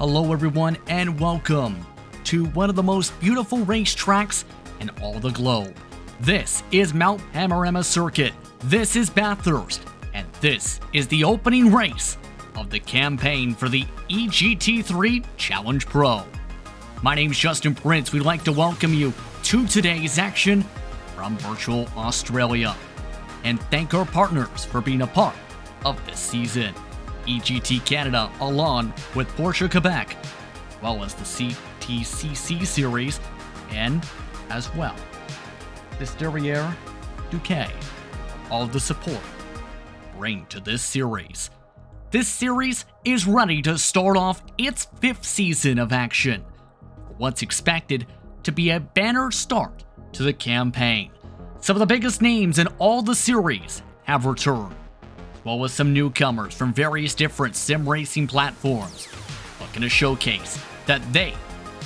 Hello everyone and welcome to one of the most beautiful racetracks in all the globe. This is Mount Panorama Circuit, this is Bathurst, and this is the opening race of the campaign for the EGT3 Challenge Pro. My name's Justin Prince. We'd like to welcome you to today's action from virtual Australia and thank our partners for being a part of this season. EGT Canada along with Porsche Quebec, as well as the CTCC series, and as well this Derriere Duquet. All the support bring to this series. This series is ready to start off its 5th season of action. What's expected to be a banner start to the campaign. Some of the biggest names in all the series have returned, as well as some newcomers from various different sim racing platforms, looking to showcase that they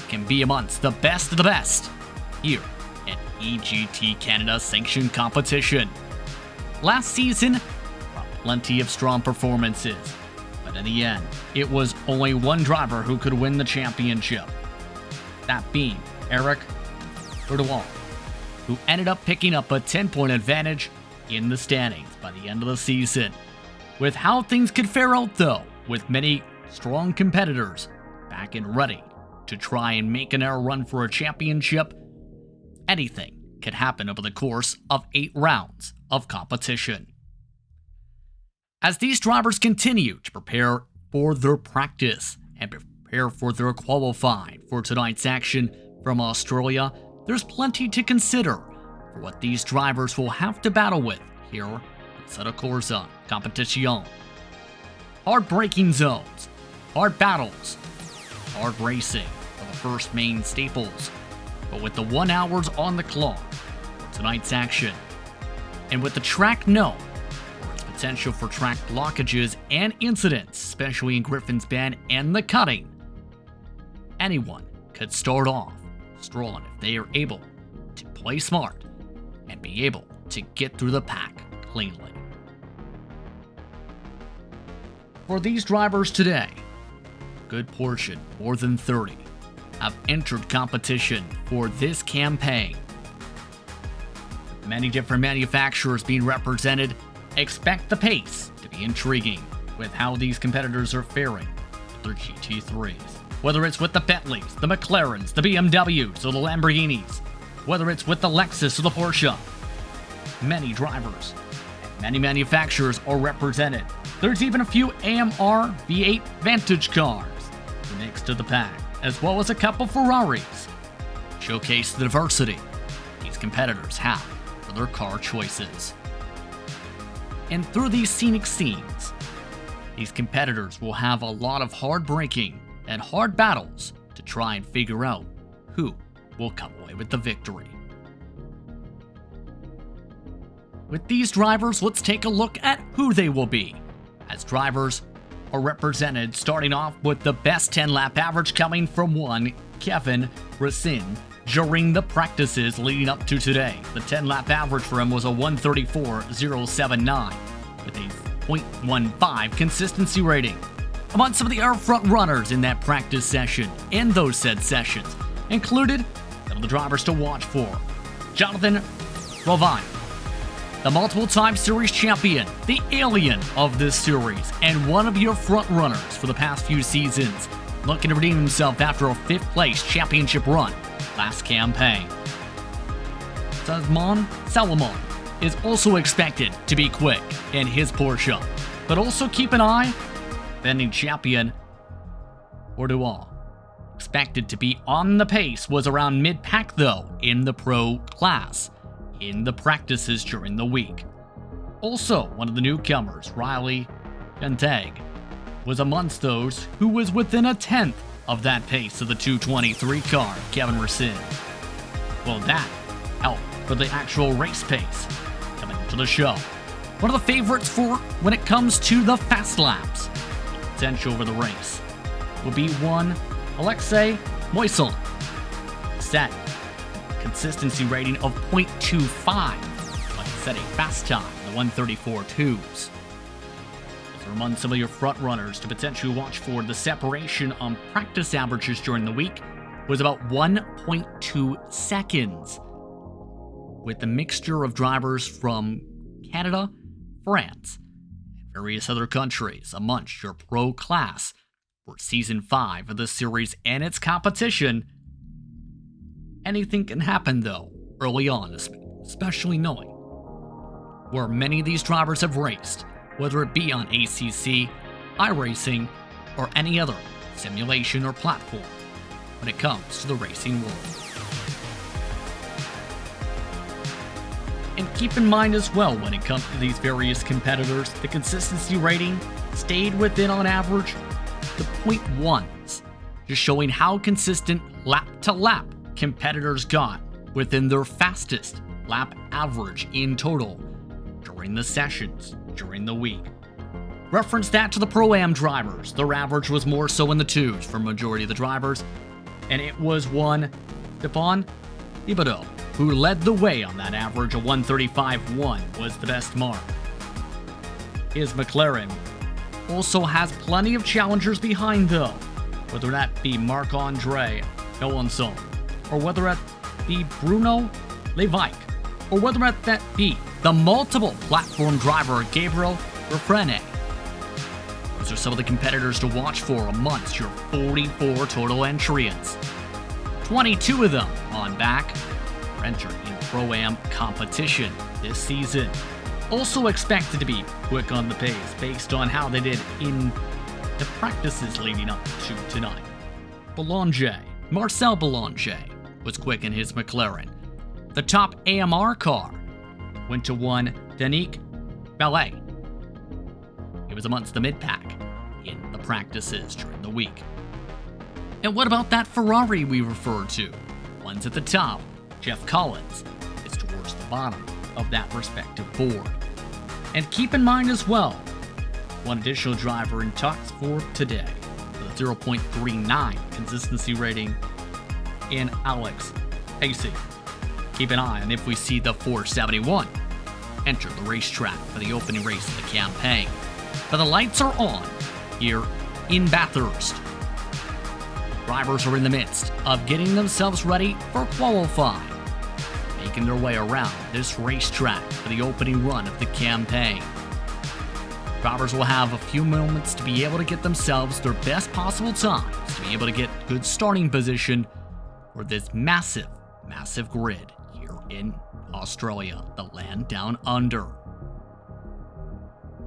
can be amongst the best of the best here in EGT Canada sanctioned competition. Last season brought plenty of strong performances, but in the end, it was only one driver who could win the championship, that being Eric Verdois, who ended up picking up a 10-point advantage in the standings by the end of the season. With how things could fare out though, with many strong competitors back and ready to try and make an air run for a championship, anything could happen over the course of 8 rounds of competition. As these drivers continue to prepare for their practice and prepare for their qualifying for tonight's action from Australia, there's plenty to consider for what these drivers will have to battle with here in Santa Corsa Competition. Hard braking zones, hard battles, hard racing are the first main staples, but with the 1 hours on the clock for tonight's action, and with the track known for its potential for track blockages and incidents, especially in Griffin's Bend and the cutting, anyone could start off strong if they are able to play smart and be able to get through the pack cleanly. For these drivers today, a good portion, more than 30, have entered competition for this campaign. With many different manufacturers being represented, expect the pace to be intriguing with how these competitors are faring with their GT3s. Whether it's with the Bentleys, the McLarens, the BMWs, or the Lamborghinis, whether it's with the Lexus or the Porsche, many drivers and many manufacturers are represented. There's even a few AMR V8 Vantage cars next to the pack, as well as a couple Ferraris. Showcase the diversity these competitors have for their car choices. And through these scenic scenes, these competitors will have a lot of hard braking and hard battles to try and figure out who will come away with the victory. With these drivers, let's take a look at who they will be, as drivers are represented starting off with the best 10-lap average coming from one Kevin Racine during the practices leading up to today. The 10-lap average for him was a 134.079 with a 0.15 consistency rating. Among some of the air front runners in that practice session and those said sessions included some of the drivers to watch for: Jonathan Rovine, the multiple-time series champion, the alien of this series, and one of your front runners for the past few seasons, looking to redeem himself after a 5th place championship run last campaign. Salomon is also expected to be quick in his Porsche, but also keep an eye defending champion Verdois. Expected to be on the pace, was around mid-pack though in the pro class in the practices during the week. Also, one of the newcomers, Riley Gantag, was amongst those who was within a 10th of that pace of the 223 car, Kevin Racine. Well, that helped for the actual race pace coming into the show. One of the favorites for when it comes to the fast laps, potential for the race, will be one Alexei Moisel, set consistency rating of 0.25, but set a fast time, the 134.2s. are among some of your front runners to potentially watch for. The separation on practice averages during the week was about 1.2 seconds, with the mixture of drivers from Canada, France, and various other countries amongst your pro class for Season 5 of the series and its competition. Anything can happen, though, early on, especially knowing where many of these drivers have raced, whether it be on ACC, iRacing, or any other simulation or platform when it comes to the racing world. And keep in mind as well, when it comes to these various competitors, the consistency rating stayed within, on average, the 0.1s, just showing how consistent lap-to-lap competitors got within their fastest lap average in total during the sessions during the week. Reference that to the Pro-Am drivers. Their average was more so in the 2s for majority of the drivers, and it was one Stefan Thibodeau who led the way on that average. A 135.1 was the best mark. His McLaren also has plenty of challengers behind, though, whether that be Marc-Andre Johansson, or whether that be Bruno Levick, or whether that be the multiple platform driver Gabriel Refrene. Those are some of the competitors to watch for amongst your 44 total entrants. 22 of them on back are entered in Pro-Am competition this season. Also expected to be quick on the pace based on how they did in the practices leading up to tonight. Marcel Boulanger was quick in his McLaren. The top AMR car went to one Danique Ballet. He was amongst the mid-pack in the practices during the week. And what about that Ferrari we referred to? One's at the top. Jeff Collins is towards the bottom of that respective board. And keep in mind as well, one additional driver in talks for today, with a 0.39 consistency rating in Alex Pacey. Keep an eye on if we see the 471 enter the racetrack for the opening race of the campaign. But the lights are on here in Bathurst. Drivers are in the midst of getting themselves ready for qualifying, making their way around this racetrack for the opening run of the campaign. Drivers will have a few moments to be able to get themselves their best possible times, to be able to get good starting position for this massive grid here in Australia, the land down under.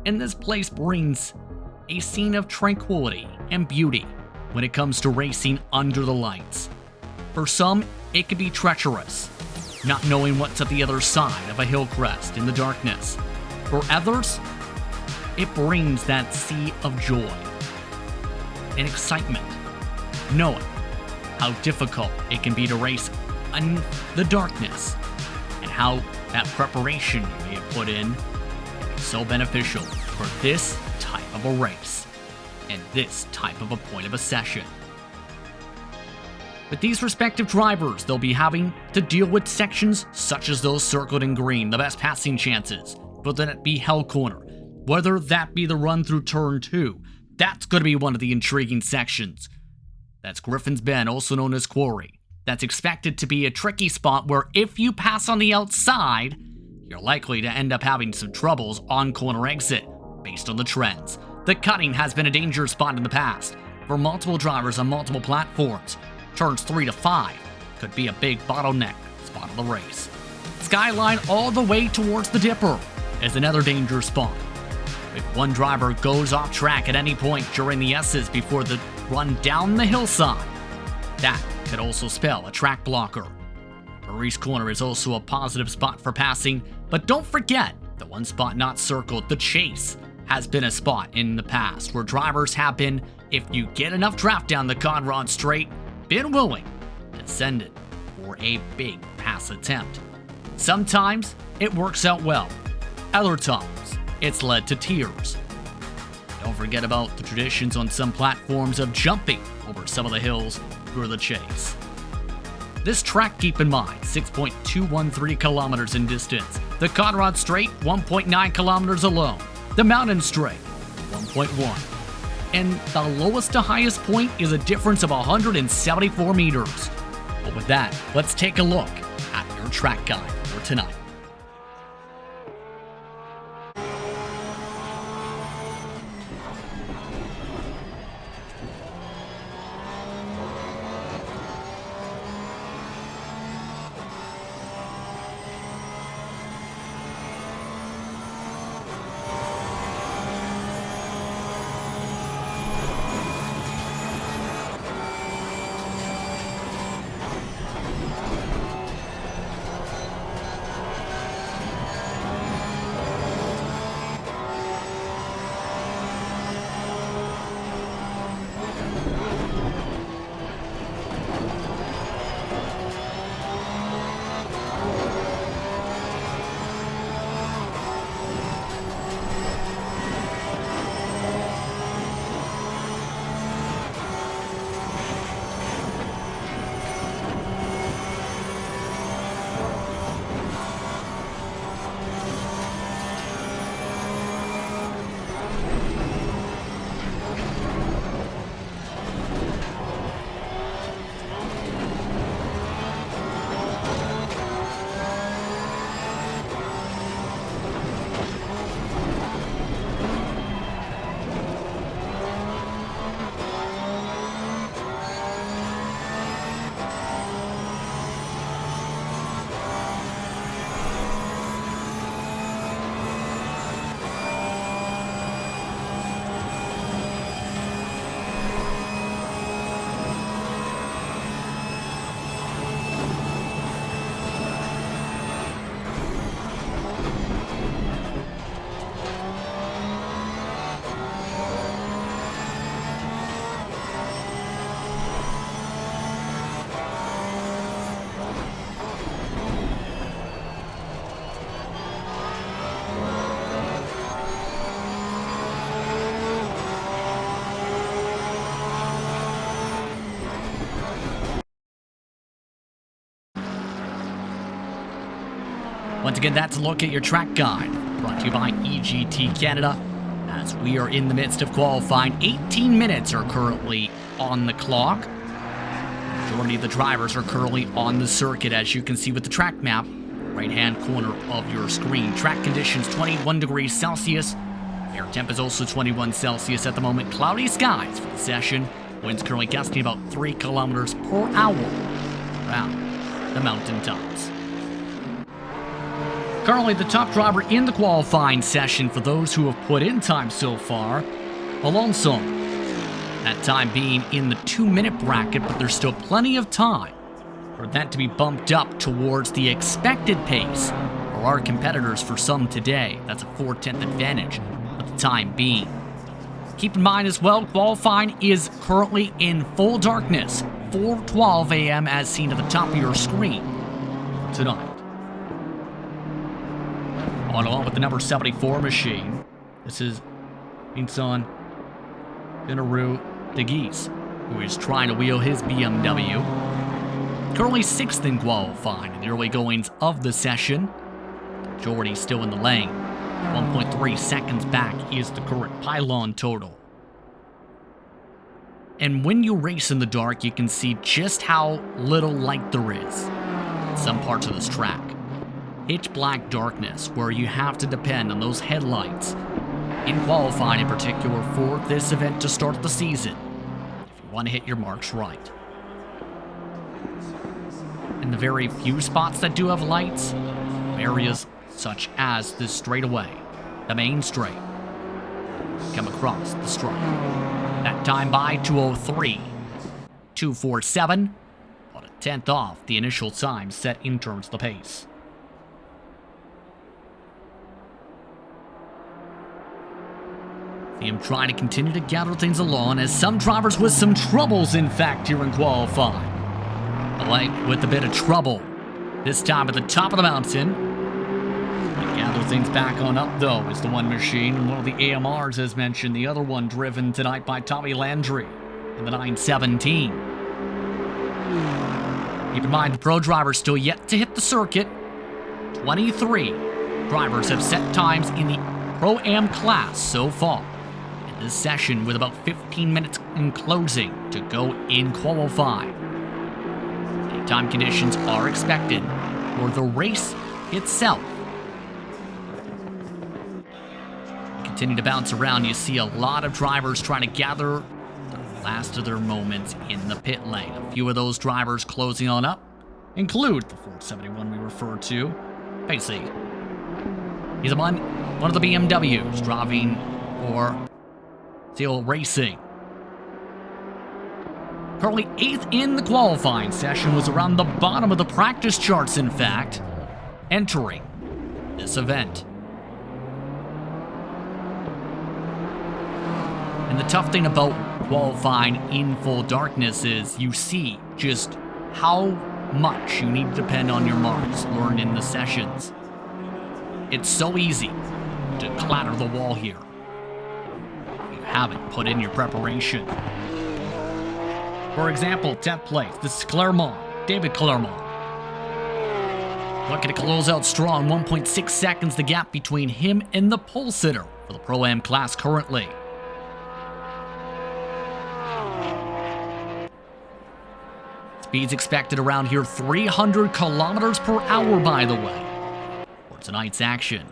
And this place brings a scene of tranquility and beauty when it comes to racing under the lights. For some, it can be treacherous, not knowing what's at the other side of a hill crest in the darkness. For others, it brings that sea of joy and excitement, knowing how difficult it can be to race in the darkness, and how that preparation you may have put in is so beneficial for this type of a race and this type of a point of a session. With these respective drivers, they'll be having to deal with sections such as those circled in green, the best passing chances, whether that be Hell Corner, whether that be the run through Turn 2. That's going to be one of the intriguing sections. That's Griffin's Bend, also known as Quarry. That's expected to be a tricky spot where if you pass on the outside, you're likely to end up having some troubles on corner exit based on the trends. The cutting has been a dangerous spot in the past for multiple drivers on multiple platforms. Turns 3 to 5 could be a big bottleneck spot of the race. Skyline all the way towards the Dipper is another dangerous spot. If one driver goes off track at any point during the S's before the run down the hillside, that could also spell a track blocker. Maurice Corner is also a positive spot for passing, but don't forget the one spot not circled, the Chase, has been a spot in the past where drivers have been, if you get enough draft down the Conrod Straight, been willing to send it for a big pass attempt. Sometimes it works out well. Other times, it's led to tears. Don't forget about the traditions on some platforms of jumping over some of the hills for the Chase. This track, keep in mind, 6.213 kilometers in distance. The Conrod Straight, 1.9 kilometers alone. The Mountain Straight, 1.1. And the lowest to highest point is a difference of 174 meters. But with that, let's take a look at your track guide for tonight. Once again, that's a look at your track guide, brought to you by EGT Canada. As we are in the midst of qualifying, 18 minutes are currently on the clock. The majority of the drivers are currently on the circuit, as you can see with the track map, right-hand corner of your screen. Track conditions, 21 degrees Celsius. Air temp is also 21 Celsius at the moment. Cloudy skies for the session. Winds currently gusting about 3 kilometers per hour around the mountaintops. Currently the top driver in the qualifying session for those who have put in time so far, Alonso. That time being in the 2-minute bracket, but there's still plenty of time for that to be bumped up towards the expected pace for our competitors for some today. That's a 4/10 advantage at the time being. Keep in mind as well, qualifying is currently in full darkness, 4:12 a.m. as seen at the top of your screen tonight. On along with the number 74 machine, this is Vincent Benaru de Geese, who is trying to wheel his BMW. Currently 6th in qualifying in the early goings of the session. Majority still in the lane. 1.3 seconds back is the current pylon total. And when you race in the dark, you can see just how little light there is in some parts of this track. Pitch black darkness, where you have to depend on those headlights in qualifying in particular for this event to start the season, if you want to hit your marks right. And the very few spots that do have lights, areas such as this straightaway, the main straight, come across the stripe. That time by 2:03, 2:47, about a tenth off the initial time set in terms of the pace. I'm trying to continue to gather things along as some drivers with some troubles, in fact, here in qualifying. Like with a bit of trouble. This time at the top of the mountain. To gather things back on up, though, is the one machine. One of the AMRs, as mentioned. The other one driven tonight by Tommy Landry in the 917. Keep in mind, the pro drivers still yet to hit the circuit. 23 drivers have set times in the Pro-Am class so far. this session with about 15 minutes in closing to go in qualifying. Daytime conditions are expected for the race itself. Continue to bounce around. You see a lot of drivers trying to gather the last of their moments in the pit lane. A few of those drivers closing on up include the 471 we referred to, Pacey. He's one of the BMWs driving for Seal Racing. Currently 8th in the qualifying session, was around the bottom of the practice charts, in fact, entering this event. And the tough thing about qualifying in full darkness is you see just how much you need to depend on your marks learned in the sessions. It's so easy to clatter the wall here if you haven't put in your preparation. For example, 10th place, this is Clermont, David Clermont. Looking to close out strong, 1.6 seconds the gap between him and the pole sitter for the Pro-Am class currently. Speeds expected around here, 300 kilometers per hour, by the way, for tonight's action.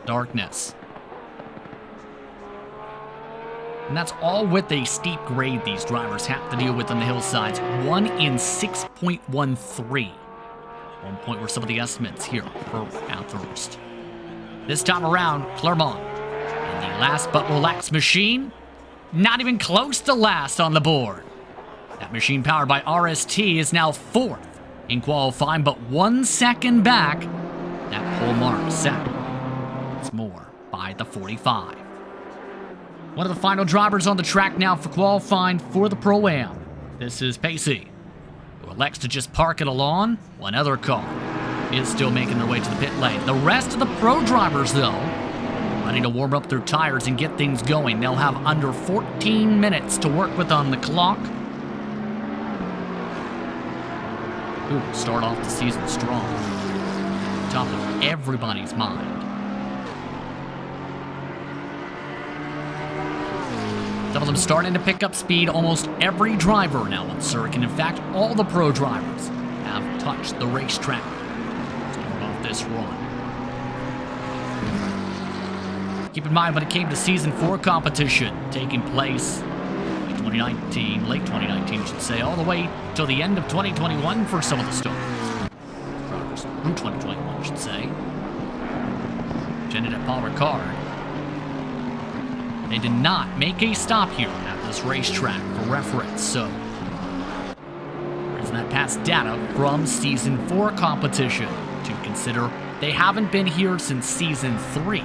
Darkness. And that's all with a steep grade these drivers have to deal with on the hillsides. 1 in 6.13. 1 point were some of the estimates here for Bathurst. This time around, Clermont in the last but relaxed machine. Not even close to last on the board. That machine powered by RST is now 4th in qualifying, but 1 second back. That pole mark set once more by the 45. One of the final drivers on the track now for qualifying for the Pro-Am. This is Pacey, who elects to just park it along. One other car is still making their way to the pit lane. The rest of the pro drivers, though, ready to warm up their tires and get things going. They'll have under 14 minutes to work with on the clock. Ooh, start off the season strong. Top of everybody's mind. Some of them starting to pick up speed. Almost every driver now on circuit. In fact, all the pro drivers have touched the racetrack. Start off this run. Keep in mind, when it came to Season 4 competition taking place late 2019, I should say, all the way till the end of 2021 for some of the stars. Drivers through 2021, I should say. Which ended at Paul Ricard. They did not make a stop here at this racetrack for reference, so there's that past data from Season 4 competition to consider. They haven't been here since Season 3.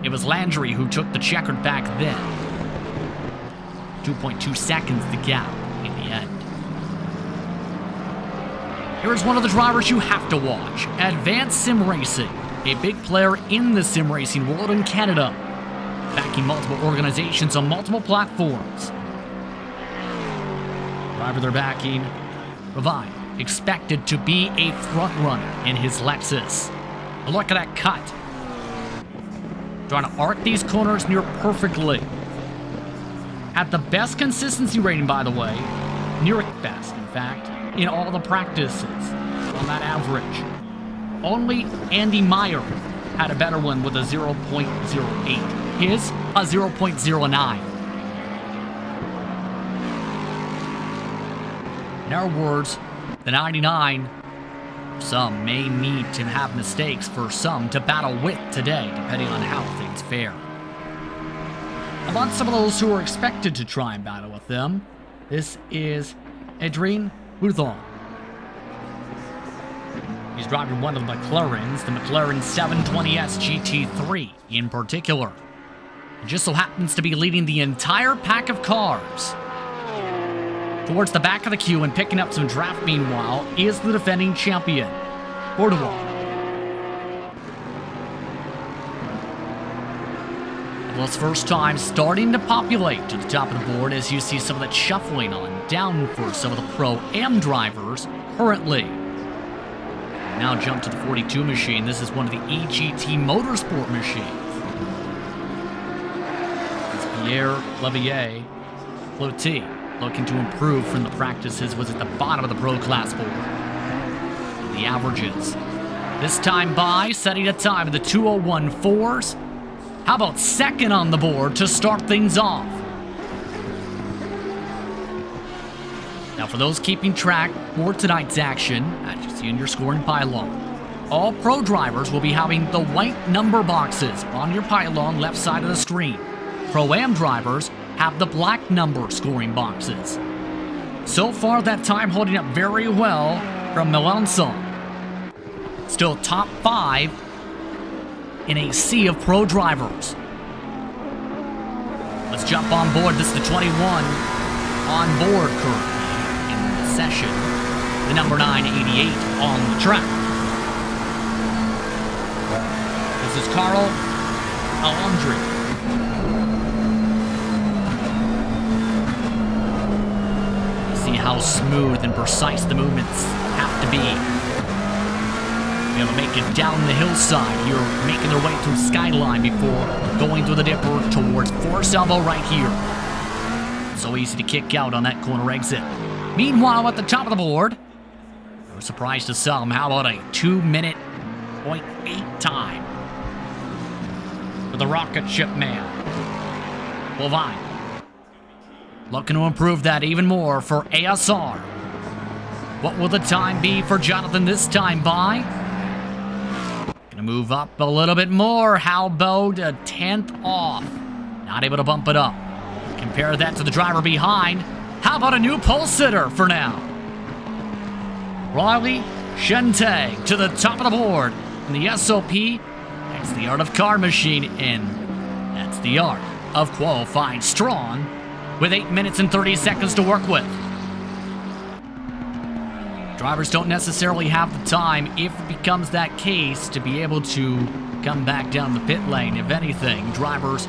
It was Landry who took the checkered back then. 2.2 seconds the gap in the end. Here's one of the drivers you have to watch. Advanced Sim Racing, a big player in the sim racing world in Canada, backing multiple organizations on multiple platforms. Driver they're backing, Revive, expected to be a front runner in his Lexus. But look at that cut. Trying to arc these corners near perfectly. Had the best consistency rating, by the way, near best, in fact, in all the practices on that average. Only Andy Meyer had a better one with a 0.08. His, a 0.09. In our words, the 99, some may need to have mistakes for some to battle with today, depending on how things fare. Among some of those who are expected to try and battle with them, this is Adrien Bouthon. He's driving one of the McLarens, the McLaren 720S GT3 in particular. It just so happens to be leading the entire pack of cars. Towards the back of the queue and picking up some draft meanwhile is the defending champion, Bordeaux. Well, it's first time starting to populate to the top of the board as you see some of that shuffling on down for some of the Pro-Am drivers currently. Now jump to the 42 machine. This is one of the EGT Motorsport machines. It's Pierre Levier, Flotti, looking to improve from the practices, was at the bottom of the pro class board. And the averages. This time by, setting a time of the 2:01.4s. How about second on the board to start things off? Now for those keeping track for tonight's action, as you see in your scoring pylon, all pro drivers will be having the white number boxes on your pylon left side of the screen. Pro-Am drivers have the black number scoring boxes. So far, that time holding up very well from Melanson. Still top 5 in a sea of pro drivers. Let's jump on board. This is the 21 on board currently in the session. The number 988 on the track. This is Carl Alondri. See how smooth and precise the movements have to be. Be able to make it down the hillside. You're making their way through Skyline before going through the dipper towards Forest Elbow right here. So easy to kick out on that corner exit. Meanwhile, at the top of the board, no surprise to some, how about a 2:08 time for the rocket ship man, Levine. Looking to improve that even more for ASR. What will the time be for Jonathan this time by? Gonna move up a little bit more. How about a 10th off? Not able to bump it up. Compare that to the driver behind. How about a new pole sitter for now? Riley Shentag to the top of the board in the SOP. That's the art of car machine, and that's the art of qualifying strong with 8 minutes and 30 seconds to work with. Drivers don't necessarily have the time, if it becomes that case, to be able to come back down the pit lane. If anything, drivers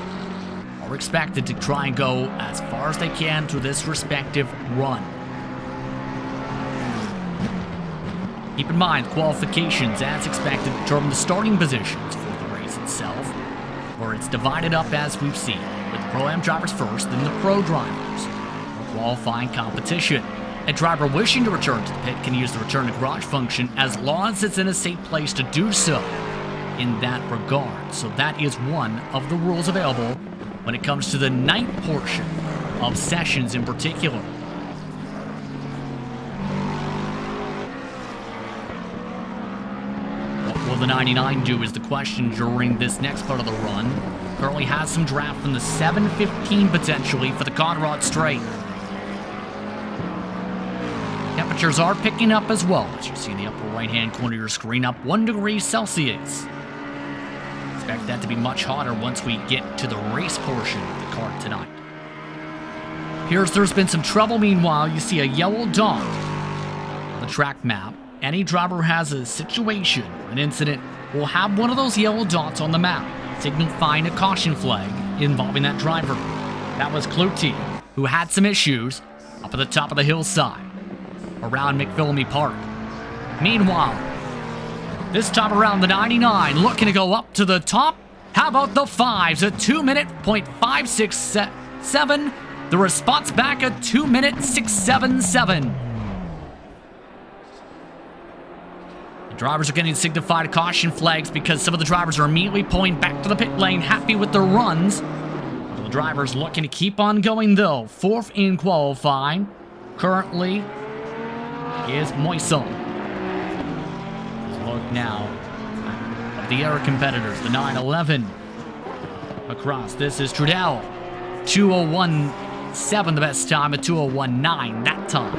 are expected to try and go as far as they can through this respective run. Keep in mind, qualifications, as expected, determine the starting positions for the race itself, where it's divided up as we've seen, with the Pro-Am drivers first, then the Pro drivers. For qualifying competition, a driver wishing to return to the pit can use the return to garage function as long as it's in a safe place to do so in that regard. So that is one of the rules available when it comes to the night portion of sessions in particular. What will the 99 do is the question during this next part of the run. Currently has some draft from the 715 potentially for the Conrad Straight. Temperatures are picking up as well, as you see in the upper right-hand corner of your screen, up 1 degree Celsius. Expect that to be much hotter once we get to the race portion of the card tonight. Here's there's been some trouble. Meanwhile, you see a yellow dot on the track map. Any driver who has a situation, an incident, will have one of those yellow dots on the map, signifying a caution flag involving that driver. That was Clutie, who had some issues up at the top of the hillside around McPhillamy Park. Meanwhile, this time around the 99, looking to go up to the top. How about the 5s? A 2:0567. The response back at 2:0677. The drivers are getting signified caution flags because some of the drivers are immediately pulling back to the pit lane, happy with their runs. The drivers looking to keep on going though. 4th in qualifying currently is Moisson. Let's look now at the other competitors. The 911 across. This is Trudell. 2:01.7 the best time, at 2:01.9 that time.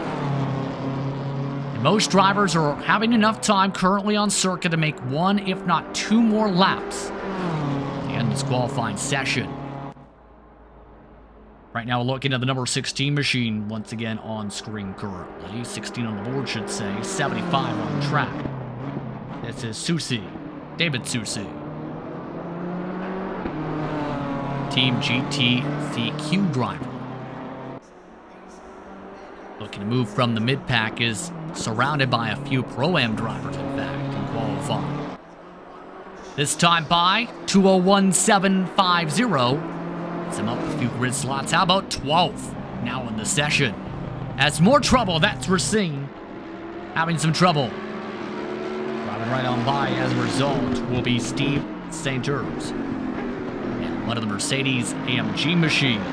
And most drivers are having enough time currently on circuit to make 1, if not 2 more laps at the end of this qualifying session. Right now, looking at the number 16 machine once again on screen currently. 16 on the board, should say. 75 on track. This is Susi, David Susi. Team GTCQ driver. Looking to move from the mid-pack, is surrounded by a few Pro-Am drivers, in fact, in qualifying. This time by 2:01.750. Gets him up a few grid slots. How about 12th now in the session? As more trouble, that's Racine. Having some trouble. Driving right on by as a result will be Steve St. Urs. And one of the Mercedes AMG machines.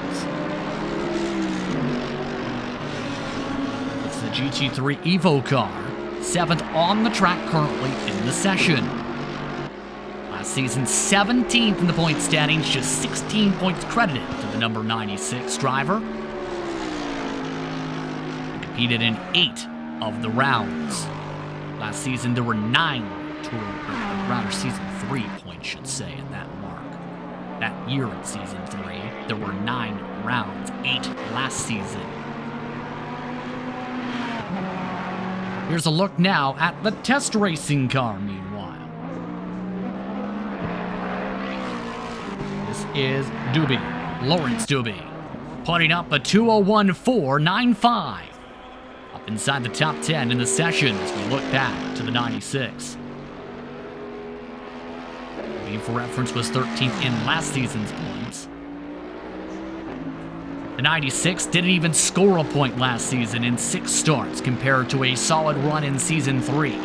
It's the GT3 Evo car. 7th on the track currently in the session. Last season, 17th in the point standings, just 16 points credited to the number 96 driver. He competed in 8 of the rounds. Last season, there were 9 total, or rather season 3 points, should say, in that mark. That year in season 3, there were 9 rounds, 8 last season. Here's a look now at the test racing car, meanwhile. This is Doobie, Lawrence Doobie, putting up a 201.495. Up inside the top 10 in the session as we look back to the 96. Doobie, for reference, was 13th in last season's points. The 96 didn't even score a point last season in 6 starts compared to a solid run in season 3.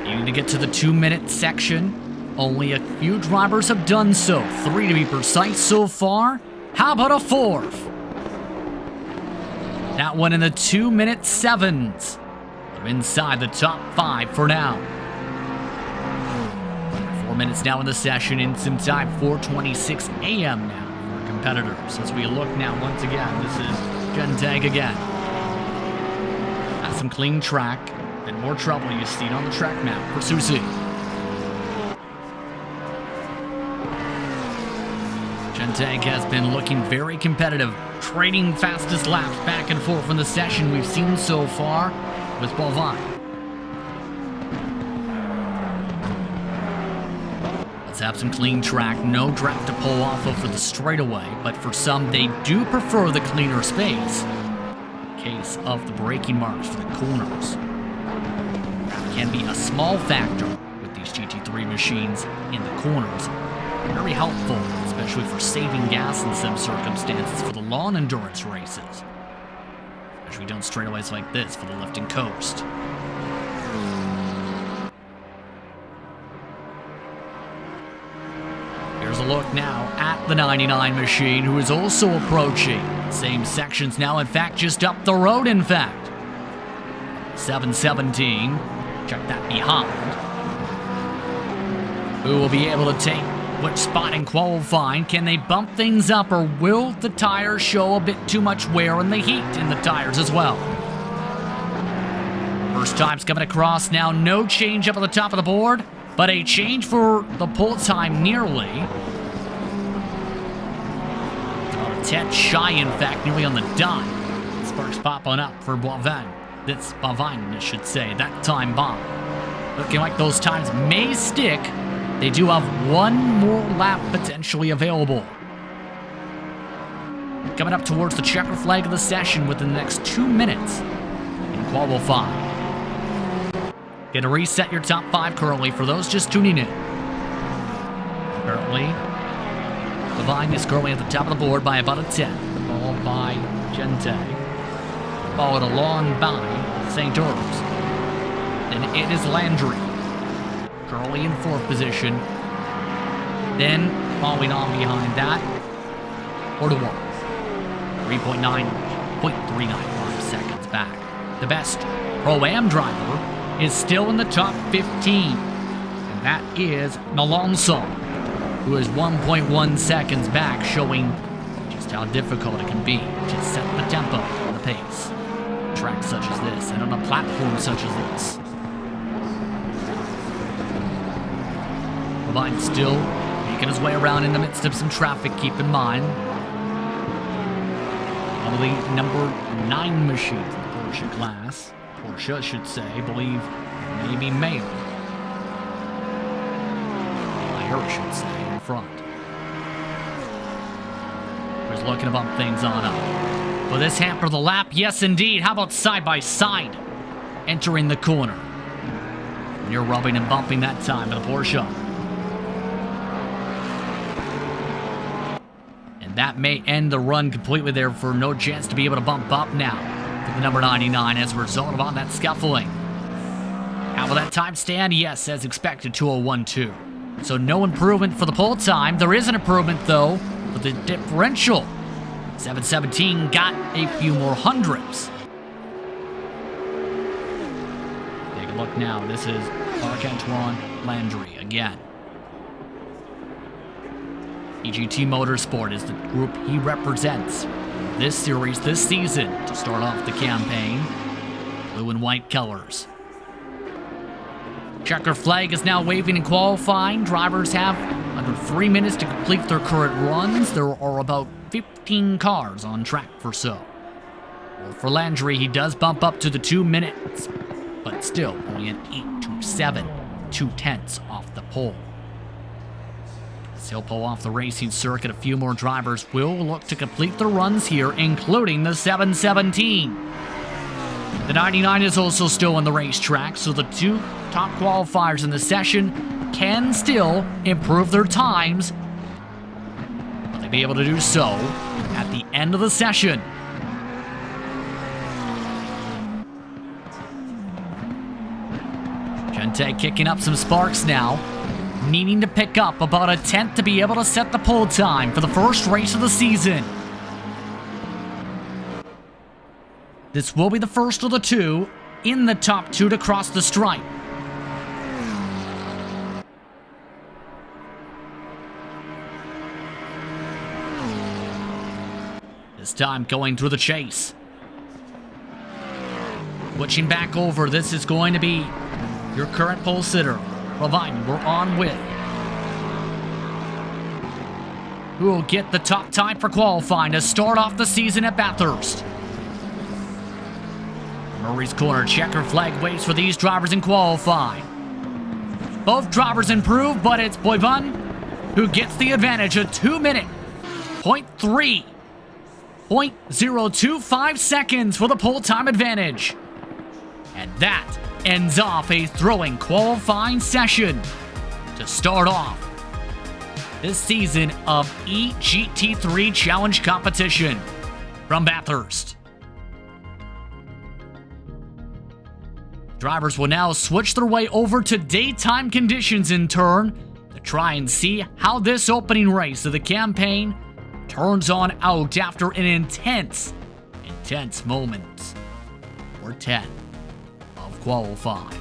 Needing to get to the 2-minute section. Only a few drivers have done so. 3 to be precise so far. How about a 4th? That one in the 2-minute 7s. Inside the top 5 for now. 4 minutes now in the session, in some time, 4:26 a.m. now for competitors. As we look now once again, this is Gentag again. Got some clean track, and more trouble you see it on the track map for Susie. Gentag has been looking very competitive, trading fastest laps back and forth in the session we've seen so far with Bovine. Let's have some clean track, no draft to pull off of for the straightaway, but for some, they do prefer the cleaner space. In case of the braking marks for the corners. Draft can be a small factor with these GT3 machines in the corners. Very helpful, especially for saving gas in some circumstances for the lawn endurance races. Especially done straightaways like this for the lift and coast. Here's a look now at the 99 machine, who is also approaching. Same sections now, in fact, just up the road, in fact. 717. Check that behind. Who will be able to take which spot in qualifying? Can they bump things up, or will the tires show a bit too much wear and the heat in the tires as well? First time's coming across now. No change up at the top of the board, but a change for the pull time nearly. About a 10 shy, in fact, nearly on the dot. Sparks popping up for Bovine. That's Bovine, I should say. That time bomb. Looking like those times may stick. They do have one more lap potentially available. Coming up towards the checker flag of the session within the next 2 minutes in qualifying. Gonna reset your top 5 currently for those just tuning in. Currently, Bovine is currently at the top of the board by about a 10, followed by Gentag, followed along by St. Urs. Then it is Landry, currently in 4th position. Then, following on behind that, Ortewar, 3.39 seconds back. The best Pro-Am driver is still in the top 15, and that is Alonso, who is 1.1 seconds back, showing just how difficult it can be to set the tempo and the pace. Tracks such as this, and on a platform such as this. Bovine still making his way around in the midst of some traffic, keep in mind. One of the number 9 machines in the Porsche class. Porsche, I should say, I believe maybe male. I should say, in front. He's looking to bump things on up. Will this hamper the lap? Yes, indeed. How about side by side? Entering the corner. Near rubbing and bumping that time for the Porsche. And that may end the run completely there for no chance to be able to bump up now for the number 99 as a result of all that scuffling. How will that time stand? Yes, as expected, 2:01.2. So no improvement for the pole time. There is an improvement, though, for the differential. 7:17 got a few more hundredths. Take a look now. This is Marc-Antoine Landry again. EGT Motorsport is the group he represents this series, this season, to start off the campaign. Blue and white colors. Checker flag is now waving in qualifying. Drivers have under 3 minutes to complete their current runs. There are about 15 cars on track for so. Well, for Landry, he does bump up to the 2 minutes, but still only an 8.27, 2/10 off the pole. As he'll pull off the racing circuit, a few more drivers will look to complete their runs here, including the 7:17. The 99 is also still on the racetrack, so the two top qualifiers in the session can still improve their times. Will they be able to do so at the end of the session? Gente kicking up some sparks now, needing to pick up about a tenth to be able to set the pole time for the first race of the season. This will be the first of the two in the top two to cross the stripe. This time going through the chase. Switching back over, this is going to be your current pole sitter, providing we're on with. Who will get the top time for qualifying to start off the season at Bathurst? Murray's Corner checker flag waits for these drivers in qualifying. Both drivers improve, but it's Boivin who gets the advantage, a 2 minute, 0.25 seconds for the pole time advantage. And that ends off a throwing qualifying session to start off this season of EGT3 Challenge competition from Bathurst. Drivers will now switch their way over to daytime conditions in turn to try and see how this opening race of the campaign turns on out after an intense moment or 10 of qualifying.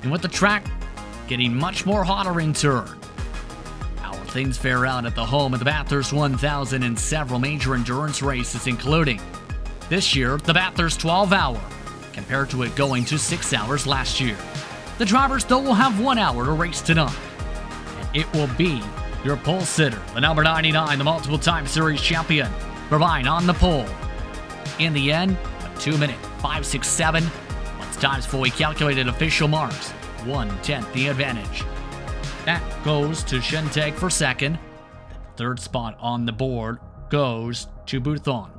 And with the track getting much more hotter in turn, things fare out at the home of the Bathurst 1000 and several major endurance races, including this year the Bathurst 12-hour, compared to it going to 6 hours last year. The drivers, though, will have 1 hour to race tonight, and it will be your pole sitter, the number 99, the multiple time series champion, providing on the pole. In the end, a 2 minute, 5.67, once times fully calculated official marks, 1/10 the advantage. That goes to Shentag for second. The third spot on the board goes to Buthon.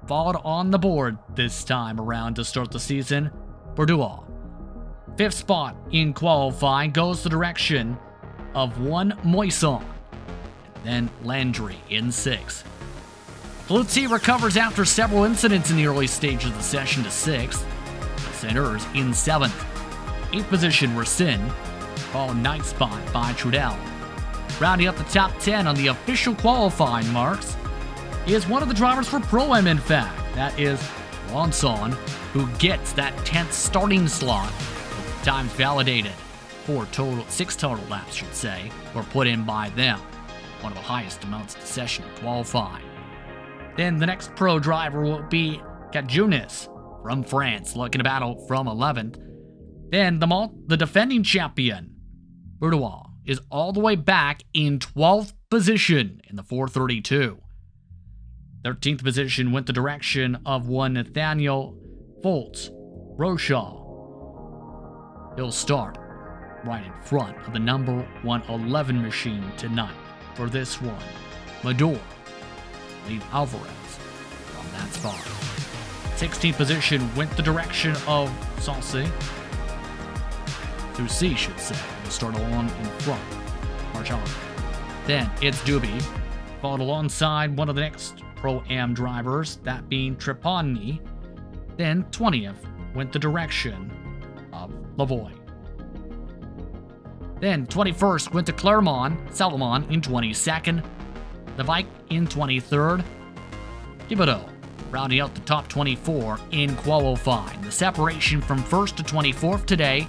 Followed on the board this time around to start the season, Bordeaux. Fifth spot in qualifying goes the direction of one Moisson. And then Landry in sixth. Flutzy recovers after several incidents in the early stages of the session to sixth. Centers in seventh. Eighth position, Racine. Followed ninth spot by Trudel. Rounding up the top 10 on the official qualifying marks is one of the drivers for Pro-Am, in fact. That is Lanson, who gets that 10th starting slot with times validated. 6 total laps, should say, were put in by them. One of the highest amounts of the session qualifying. Then the next pro driver will be Cajunis from France, looking to battle from 11th. Then the defending champion, Bourdois, is all the way back in 12th position in the 432. 13th position went the direction of one Nathaniel Foltz Roshaw. He'll start right in front of the number 111 machine tonight for this one. Mador lead Alvarez from that spot. 16th position went the direction of Saucy. Susi, should say. We'll start along in front. March on. Then it's Doobie, followed alongside one of the next Pro-Am drivers, that being Trapani. Then 20th went the direction of Lavoie. Then 21st went to Clermont, Salomon in 22nd, the Vike in 23rd, Thibodeau rounding out the top 24 in qualifying. The separation from 1st to 24th today,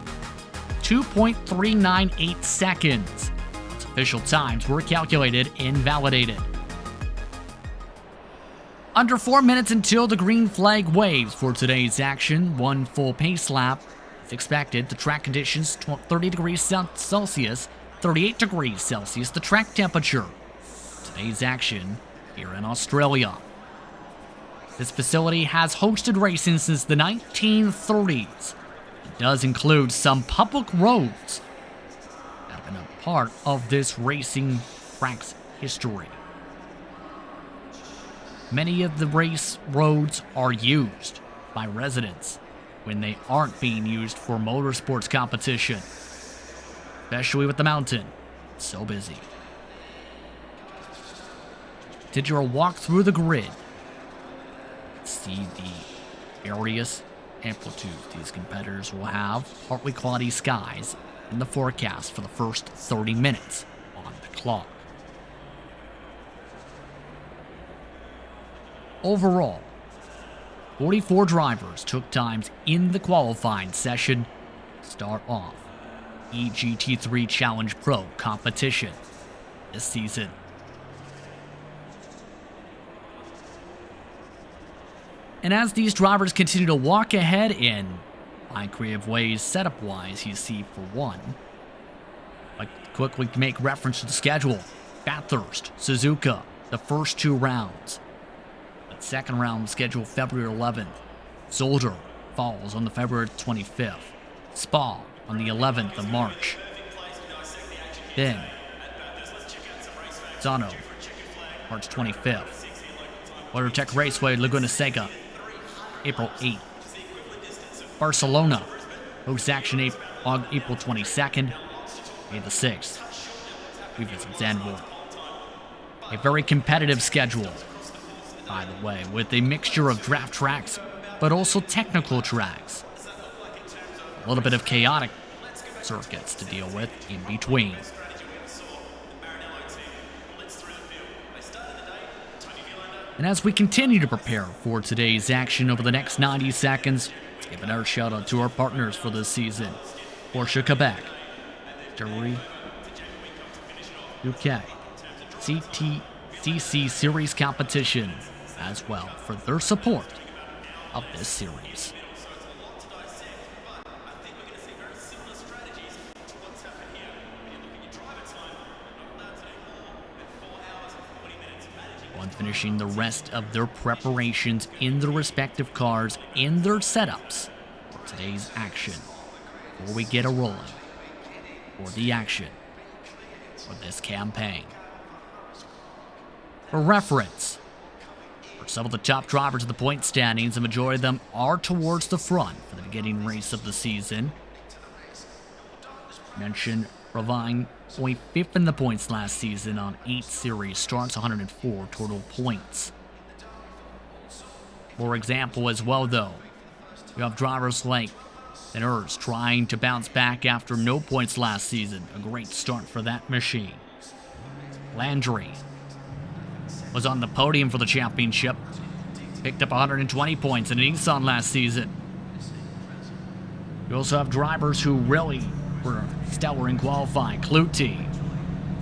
2.398 seconds. Its official times were calculated and validated. Under 4 minutes until the green flag waves for today's action. One full pace lap is expected. The track conditions 30 degrees Celsius, 38 degrees Celsius, the track temperature. Today's action here in Australia. This facility has hosted racing since the 1930s. It does include some public roads that have been a part of this racing track's history. Many of the race roads are used by residents when they aren't being used for motorsports competition, especially with the mountain. It's so busy. Did you walk through the grid? See the various amplitudes these competitors will have. Partly cloudy skies in the forecast for the first 30 minutes on the clock. Overall, 44 drivers took times in the qualifying session to start off EGT3 Challenge Pro competition this season. And as these drivers continue to walk ahead in find creative ways, setup-wise, you see for one, like quickly make reference to the schedule. Bathurst, Suzuka, the first 2 rounds. The second round scheduled February 11th. Zolder falls on the February 25th. Spa on the 11th of March. Then Zano, March 25th. WaterTech Raceway, Laguna Seca, April 8th. Barcelona, hosts action April 22nd, May the 6th. We visit Zandvoort. A very competitive schedule, by the way, with a mixture of draft tracks, but also technical tracks. A little bit of chaotic circuits to deal with in between. And as we continue to prepare for today's action over the next 90 seconds, let's give another shout out to our partners for this season. Porsche Quebec, Jury UK, CTCC Series Competition as well for their support of this series. Finishing the rest of their preparations in their respective cars, in their setups for today's action. Before we get a rolling for the action for this campaign. For reference, for some of the top drivers of the point standings, the majority of them are towards the front for the beginning race of the season. Mentioned Ravine point 5th in the points last season on 8 series starts, 104 total points. For example as well though, you have drivers like Ers trying to bounce back after no points last season. A great start for that machine. Landry was on the podium for the championship. Picked up 120 points in a Nissan last season. You also have drivers who really were stellar in qualifying. Clutie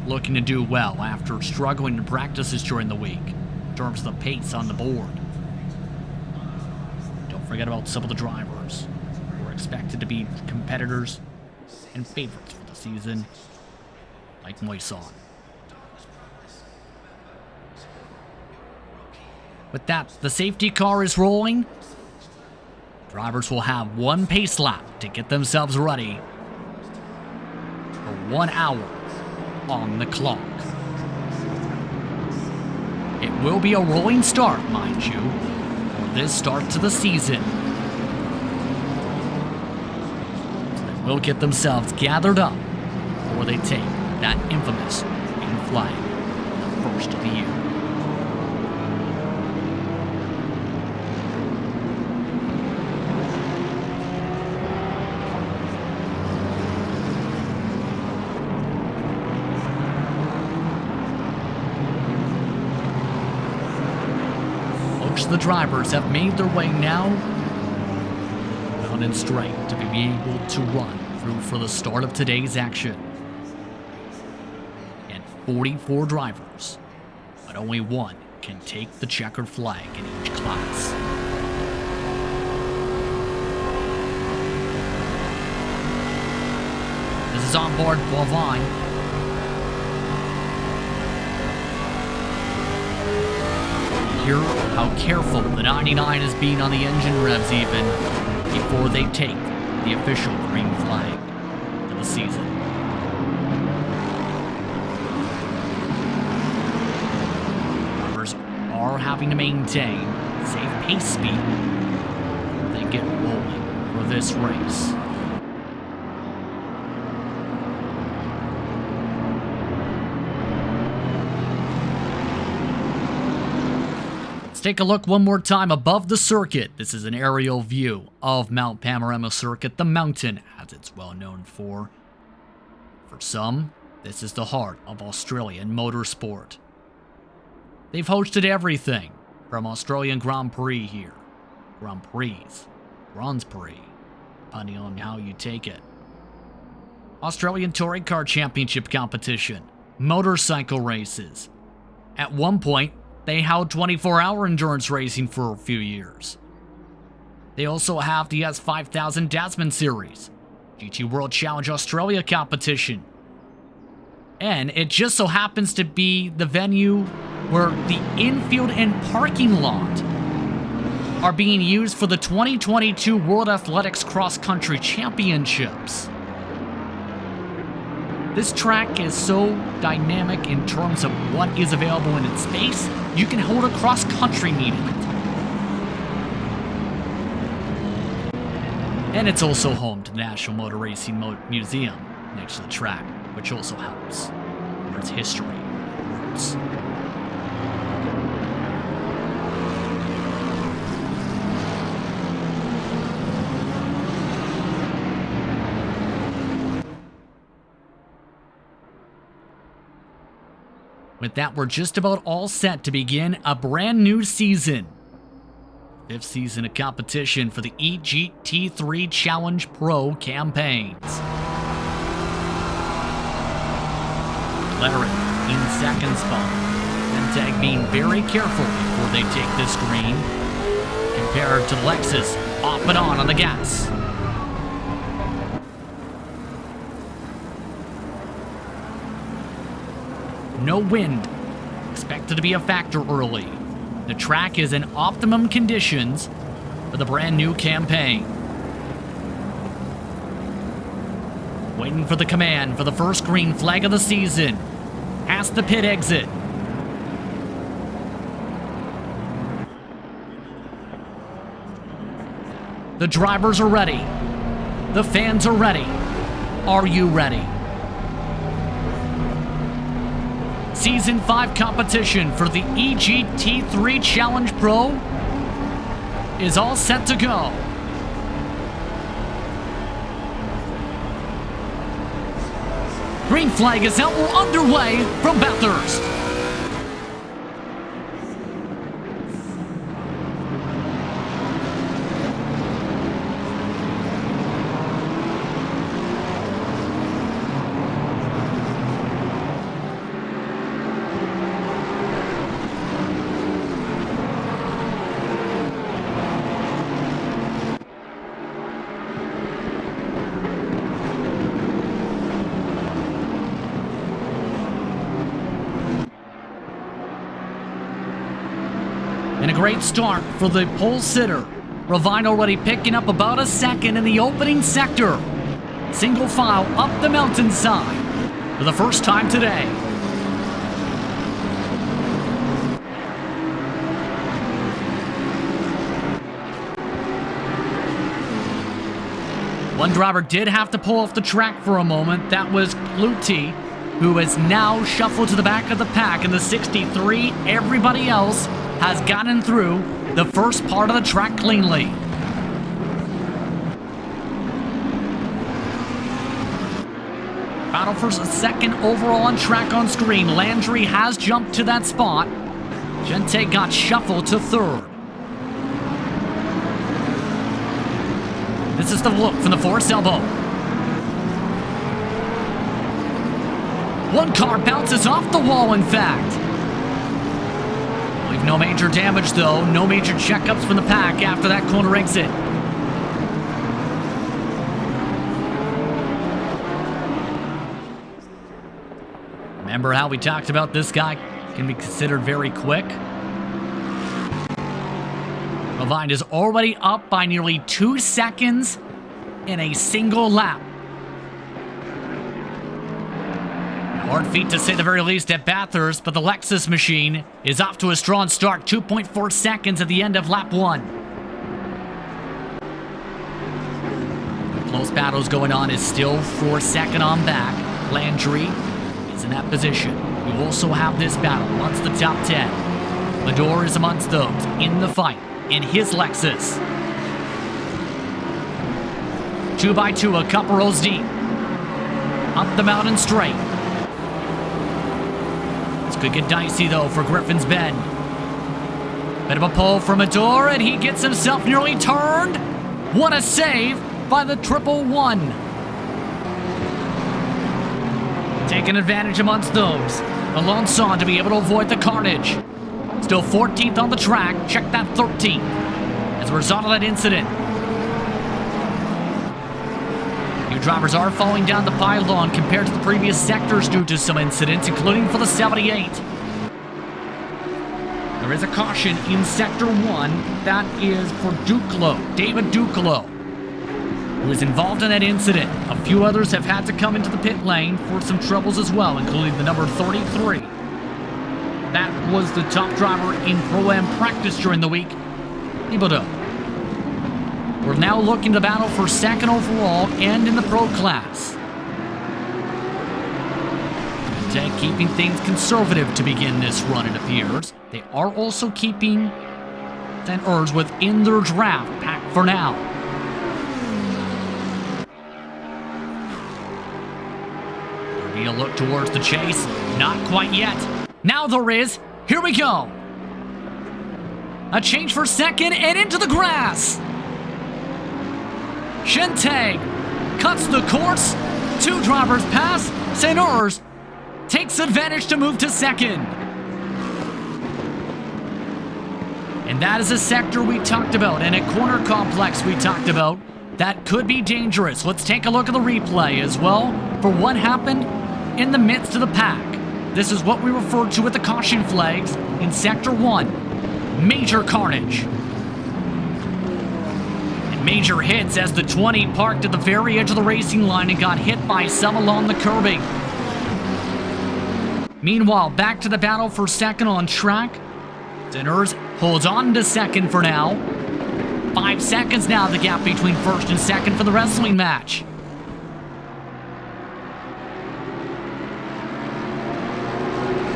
looking to do well after struggling in practices during the week in terms of the pace on the board. Don't forget about some of the drivers who are expected to be competitors and favorites for the season, like Moisson. With that, the safety car is rolling. Drivers will have one pace lap to get themselves ready for 1 hour on the clock. It will be a rolling start, mind you, for this start to the season. So they will get themselves gathered up before they take that infamous green flag, the first of the year. Most of the drivers have made their way now down and straight to be able to run through for the start of today's action. And 44 drivers, but only one can take the checkered flag in each class. This is onboard Bovine. Hear how careful the 99 is being on the engine revs even before they take the official green flag of the season. Drivers are having to maintain safe pace speed as they get rolling for this race. Take a look one more time above the circuit. This is an aerial view of Mount Panorama Circuit, the mountain, as it's well known for. For some, this is the heart of Australian motorsport. They've hosted everything from Australian Grand Prix here, Grand Prix, depending on how you take it. Australian Touring Car Championship competition, motorcycle races. At one point, they held 24-hour endurance racing for a few years. They also have the S5000 Tasman Series, GT World Challenge Australia competition. And it just so happens to be the venue where the infield and parking lot are being used for the 2022 World Athletics Cross Country Championships. This track is so dynamic in terms of what is available in its space. You can hold a cross-country meet in it. And it's also home to the National Motor Racing Museum next to the track, which also helps for its history and roots. With that, we're just about all set to begin a brand new season. 5th season of competition for the EGT3 Challenge Pro campaigns. McLaren in second spot. Tag being very careful before they take this green, compared to Lexus off and on the gas. No wind expected to be a factor early. The track is in optimum conditions for the brand new campaign. Waiting for the command for the first green flag of the season. Past the pit exit. The drivers are ready. The fans are ready. Are you ready? Season 5 competition for the EGT3 Challenge Pro is all set to go. Green flag is out. We're underway from Bathurst. And a great start for the pole sitter. Ravine already picking up about a second in the opening sector. Single file up the mountainside for the first time today. One driver did have to pull off the track for a moment. That was Clutie, who is now shuffled to the back of the pack in the 63. Everybody else has gotten through the first part of the track cleanly. Battle for second overall on track on screen. Landry has jumped to that spot. Gente got shuffled to third. This is the look from the force elbow. One car bounces off the wall, in fact. Leave no major damage, though. No major checkups from the pack after that corner exit. Remember how we talked about this guy can be considered very quick? Levine is already up by nearly 2 seconds in a single lap. Hard feat to say the very least at Bathurst, but the Lexus machine is off to a strong start. 2.4 seconds at the end of lap 1. Close battles going on is still 4 second on back. Landry is in that position. We also have this battle amongst the top 10. Mador is amongst those in the fight in his Lexus. 2x2, a couple rows deep. Up the mountain straight. This could get dicey though for Griffin's Bend. Bit of a pull from Mador, and he gets himself nearly turned. What a save by the 111. Taking advantage amongst those. Alonso to be able to avoid the carnage. Still 14th on the track. Check that 13th. As a result of that incident. New drivers are falling down the pylon compared to the previous sectors due to some incidents, including for the 78. There is a caution in Sector 1. That is for Duclos, David Duclos, who was involved in that incident. A few others have had to come into the pit lane for some troubles as well, including the number 33. That was the top driver in Pro-Am practice during the week, Thibodeau. We're now looking to battle for second overall and in the Pro class. Tech keeping things conservative to begin this run, it appears. They are also keeping St. Urs within their draft pack for now. Be a look towards the chase. Not quite yet. Now there is. Here we go. A change for second and into the grass. Shentag cuts the course. 2 drivers pass. St. Urs takes advantage to move to second. And that is a sector we talked about and a corner complex we talked about that could be dangerous. Let's take a look at the replay as well for what happened in the midst of the pack. This is what we refer to with the caution flags in Sector 1. Major carnage. And major hits as the 20 parked at the very edge of the racing line and got hit by some along the curbing. Meanwhile, back to the battle for second on track. St. Urs holds on to second for now. 5 seconds now, the gap between first and second for the wrestling match.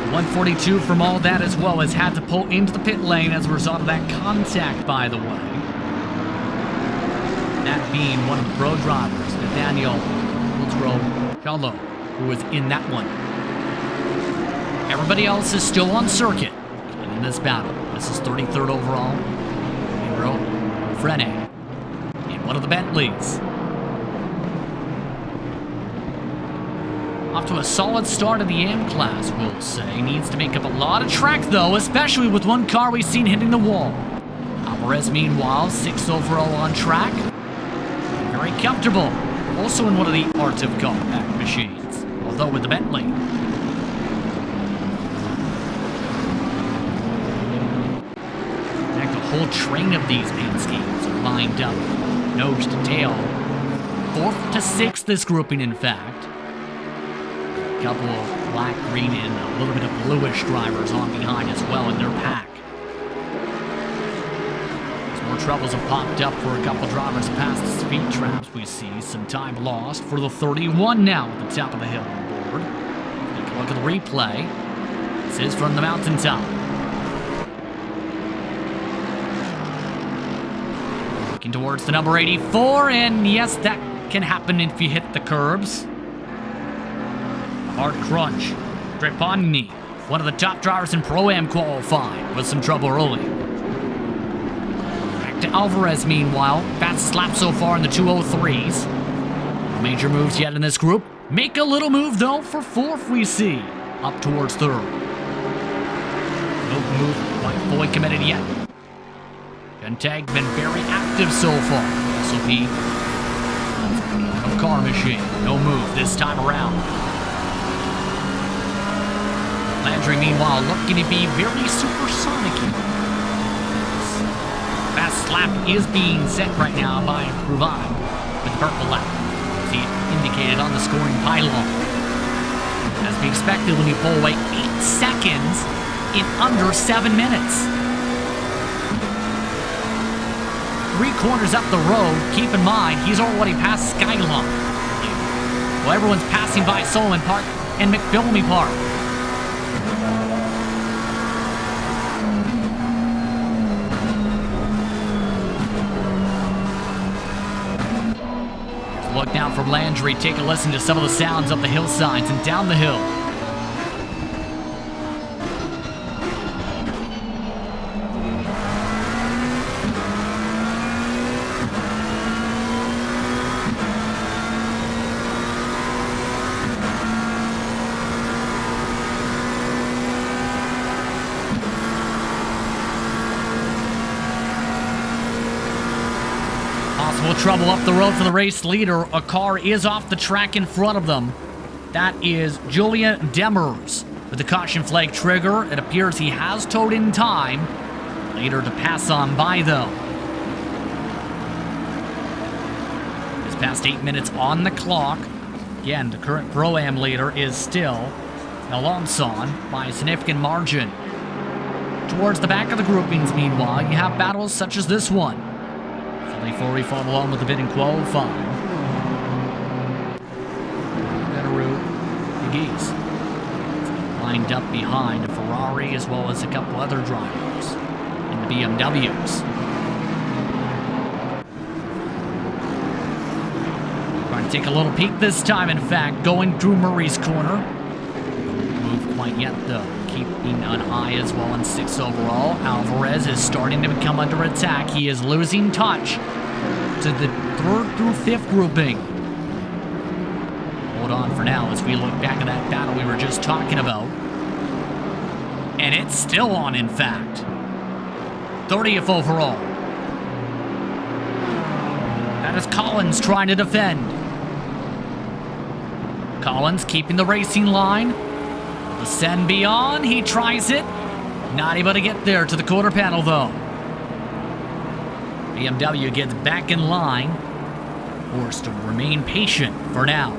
.142 from all that as well has had to pull into the pit lane as a result of that contact, by the way. That being one of the pro drivers, Nathaniel Chalo, who was in that one. Everybody else is still on circuit in this battle. This is 33rd overall. Pedro Frene in one of the Bentleys. Off to a solid start in the AM class, we'll say. Needs to make up a lot of track, though, especially with one car we've seen hitting the wall. Alvarez, meanwhile, 6th overall on track. Very comfortable. Also in one of the Art of Compact machines, although with the Bentley. In fact, a whole train of these paint schemes are lined up, nose to tail. 4th to 6th, this grouping, in fact. A couple of black, green, and a little bit of bluish drivers on behind as well in their pack. As more more troubles have popped up for a couple drivers past the speed traps. We see some time lost for the 31 now at the top of the hill on board. Take a look at the replay. This is from the mountaintop. Looking towards the number 84, and yes, that can happen if you hit the curbs. Hard crunch. Dreponni, one of the top drivers in Pro-Am qualifying, with some trouble early. Back to Alvarez, meanwhile. Fastest lap so far in the 203s. No major moves yet in this group. Make a little move, though, for fourth, we see. Up towards third. No move quite fully committed yet. Guntag been very active so far. This will be no car machine. No move this time around. Landry, meanwhile, looking to be very supersonic. Fast lap is being set right now by Ruvan with the purple lap. See it indicated on the scoring pylon. As we expected when you pull away 8 seconds in under 7 minutes. 3 corners up the road, keep in mind, he's already past Skyline. Well, everyone's passing by Solomon Park and McPhillamy Park. Look down from Landry, take a listen to some of the sounds up the hillsides and down the hill. Trouble up the road for the race leader. A car is off the track in front of them. That is Julia Demers with the caution flag trigger. It appears he has towed in time. Later to pass on by, though. It's past 8 minutes on the clock. Again, the current Pro-Am leader is still Alonson by a significant margin. Towards the back of the groupings, meanwhile, you have battles such as this one. Before we follow along with the bid in qualifying. Benaru, the Geese. Lined up behind a Ferrari as well as a couple other drivers in the BMWs. Trying to take a little peek this time, in fact, going through Murray's corner. Move quite yet, though. Keeping an eye as well in 6th overall. Alvarez is starting to become under attack. He is losing touch to the 3rd through 5th grouping. Hold on for now as we look back at that battle we were just talking about. And it's still on, in fact. 30th overall. That is Collins trying to defend. Collins keeping the racing line. Ascend beyond, he tries it. Not able to get there to the quarter panel, though. BMW gets back in line. Forced to remain patient for now.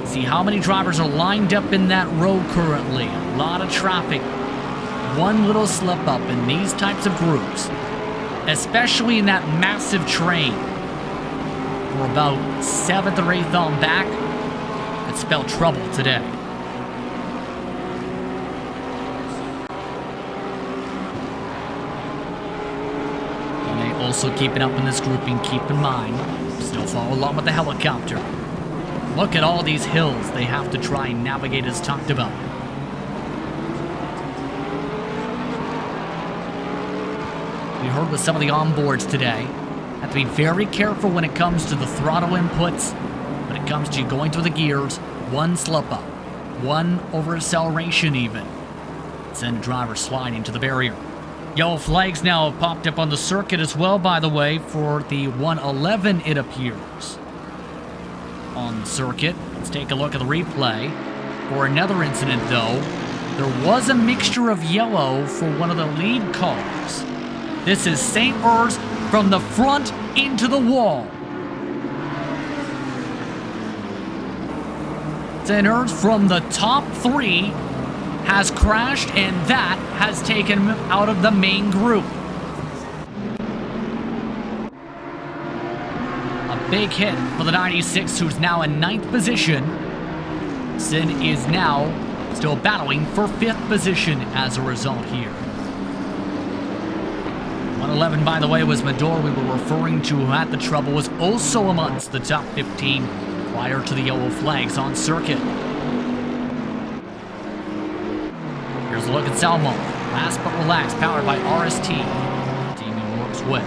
See how many drivers are lined up in that row currently. A lot of traffic. One little slip up in these types of groups, especially in that massive train. We're about 7th or 8th on back. Could spell trouble today. And they also keeping up in this grouping, keep in mind, still follow along with the helicopter. Look at all these hills they have to try and navigate as talked about. We heard with some of the onboards today, have to be very careful when it comes to the throttle inputs, when it comes to going through the gears, one slip up, one over acceleration even. Send a driver sliding to the barrier. Yellow flags now have popped up on the circuit as well, by the way, for the 111 it appears. On the circuit, let's take a look at the replay. For another incident though, there was a mixture of yellow for one of the lead cars. This is St. Urs from the front into the wall. St. Urs from the top 3 has crashed, and that has taken him out of the main group. A big hit for the 96, who's now in 9th position. Sid is now still battling for 5th position as a result here. 111, by the way, was Mador we were referring to, who had the trouble, was also amongst the top 15 prior to the yellow flags on circuit. Here's a look at Salmon. Last but relaxed, powered by RST. The team he works with.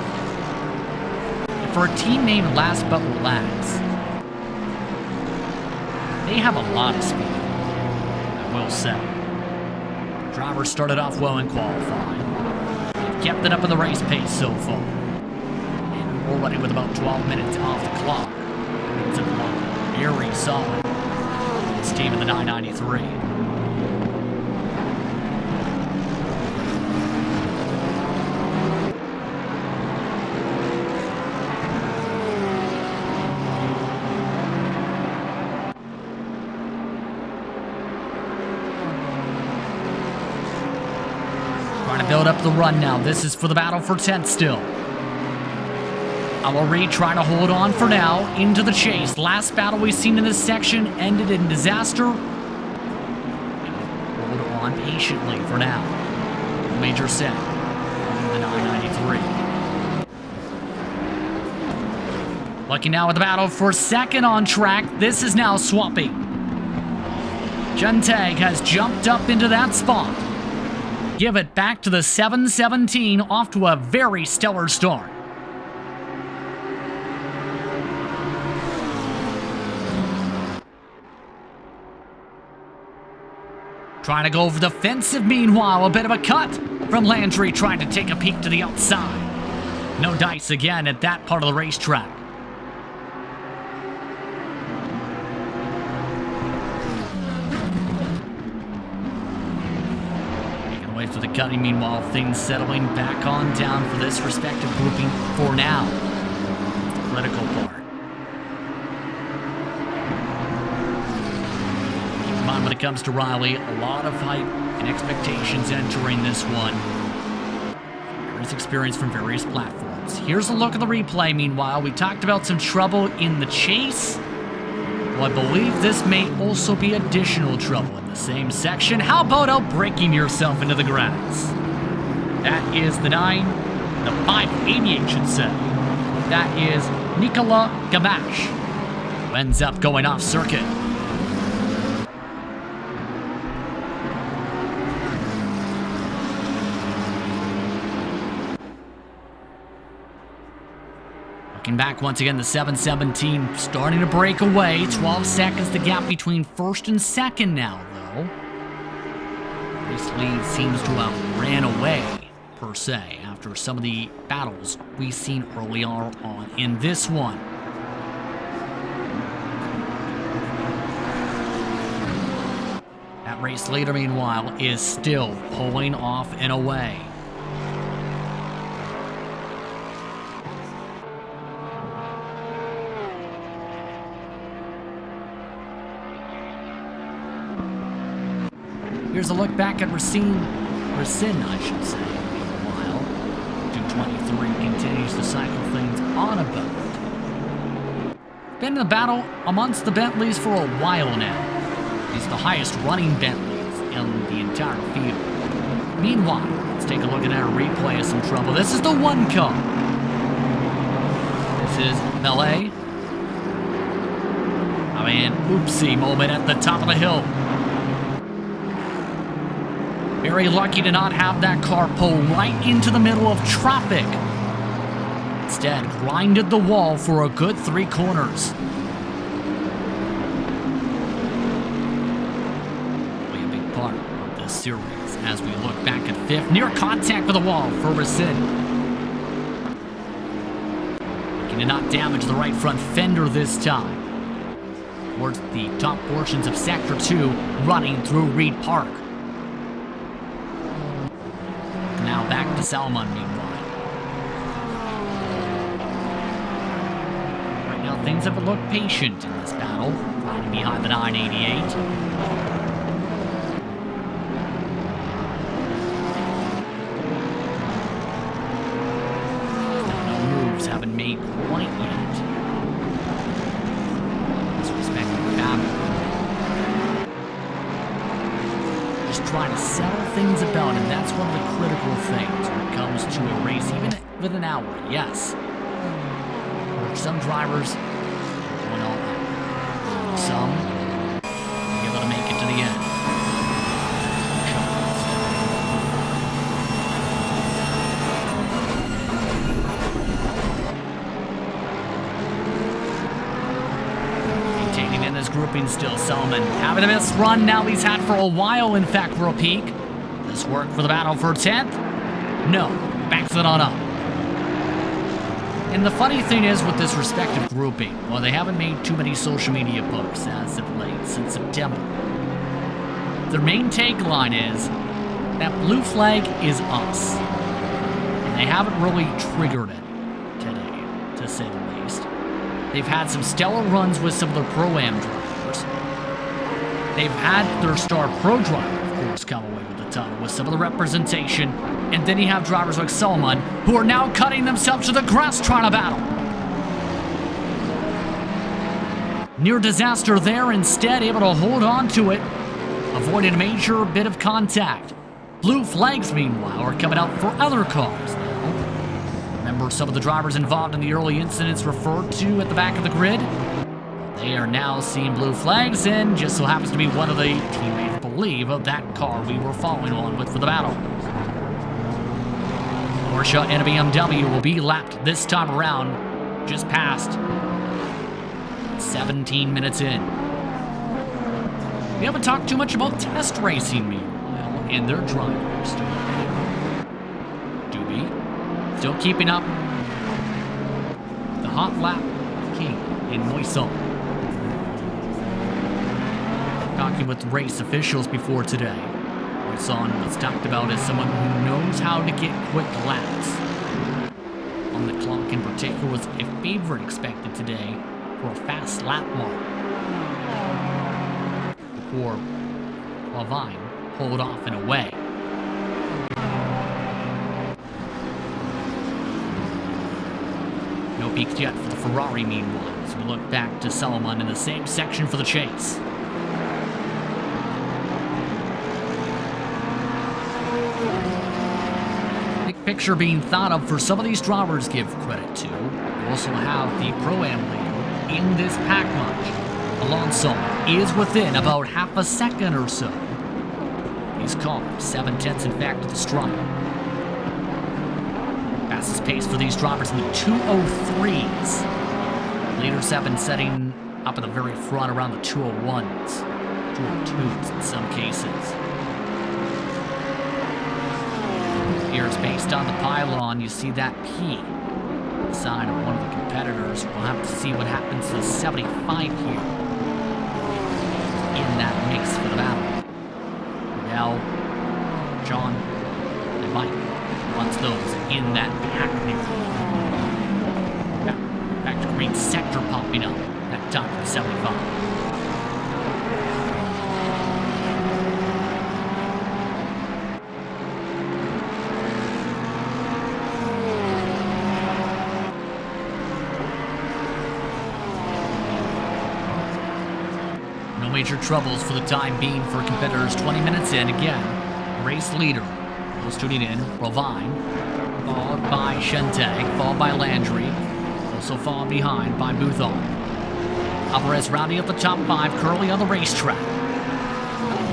And for a team named Last But Relax, they have a lot of speed, I will say. Driver started off well in qualifying. They've kept it up in the race pace so far. And already with about 12 minutes off the clock, it's very solid. This team in the 993. Build up the run now. This is for the battle for 10th still. Our Reed trying to hold on for now into the chase. Last battle we've seen in this section ended in disaster. Hold on patiently for now. Major set. The 993. Lucky now with the battle for 2nd on track. This is now swapping. Juntag has jumped up into that spot. Give it back to the 717, off to a very stellar start. Trying to go for defensive meanwhile, a bit of a cut from Landry trying to take a peek to the outside. No dice again at that part of the racetrack. To the cutting, meanwhile, things settling back on down for this respective grouping for now. The critical part. Keep in mind when it comes to Riley, a lot of hype and expectations entering this one. Various experience from various platforms. Here's a look at the replay, meanwhile. We talked about some trouble in the chase. Well, I believe this may also be additional trouble in the same section. How about out breaking yourself into the grass? That is the 588 should say. That is Nikola Gamache, who ends up going off circuit. Back once again, the 717 starting to break away. 12 seconds the gap between 1st and 2nd now, though. This lead seems to have ran away, per se, after some of the battles we've seen earlier on in this one. That race leader, meanwhile, is still pulling off and away. Here's a look back at Racine, I should say. Meanwhile, 223 continues to cycle things on a boat. Been in the battle amongst the Bentleys for a while now. He's the highest running Bentleys in the entire field. Meanwhile, let's take a look at our replay of some trouble. This is the 1 car. This is Melee. I mean, oopsie moment at the top of the hill. Very lucky to not have that car pull right into the middle of traffic. Instead, grinded the wall for a good 3 corners. Really a big part of this series as we look back at 5th. Near contact with the wall for Racine. Looking to not damage the right front fender this time. Towards the top portions of Sector 2, running through Reed Park. Now back to Salmon, meanwhile. Right now, things have looked patient in this battle, riding behind the 988. made quite yet. This respective battle. Just trying to settle things about, and that's one of the critical things when it comes to a race, even with an hour, yes. Where some drivers are going all out. Some are able to make it to the end. Maintaining in this grouping still, Selman having the best run now he's had for a while, in fact, for a peak. This work for the battle for 10th? No, backs it on up. And the funny thing is with this respective grouping, well, they haven't made too many social media posts as of late since September. Their main tagline is that blue flag is us. And they haven't really triggered it today, to say the least. They've had some stellar runs with some of their Pro-Am drivers. They've had their star pro driver, of course, come away with the title with some of the representation. And then you have drivers like Solomon, who are now cutting themselves to the grass trying to battle. Near disaster there, instead able to hold on to it, avoiding a major bit of contact. Blue flags, meanwhile, are coming out for other cars now. Remember some of the drivers involved in the early incidents referred to at the back of the grid? They are now seeing blue flags, and just so happens to be one of the teammates, I believe, of that car we were following on with for the battle. Porsche and a BMW will be lapped this time around, just past 17 minutes in. We haven't talked too much about test racing, meanwhile, and their drivers. Doobie still keeping up. The hot lap king in Moisson. Talking with race officials before today. Moisson was talked about as someone who knows how to get quick laps. On the clock in particular was a favorite expected today for a fast lap mark. Before Lavine pulled off and away. No peaks yet for the Ferrari, meanwhile, as we look back to Solomon in the same section for the chase. Big picture being thought of for some of these drivers, give credit to. You also have the Pro-Am leader in this pack lunch. Alonso is within about half a second or so. He's caught 7/10 in fact to the stride. Fastest pace for these drivers in the 203s. Leaders have been setting up at the very front around the 201s, 202s in some cases. Here's based on the pylon, you see that P sign of one of the competitors. We'll have to see what happens to the 75 here in that mix for the battle. Now, John and Mike wants those in that back near. Back to green sector popping up. That time for the 75. Major troubles for the time being for competitors. 20 minutes in again. Race leader. Those tuning in. Ravine. Followed by Shentag. Followed by Landry. Also followed behind by Bouthon. Alvarez rounding up the top 5. Curly on the racetrack.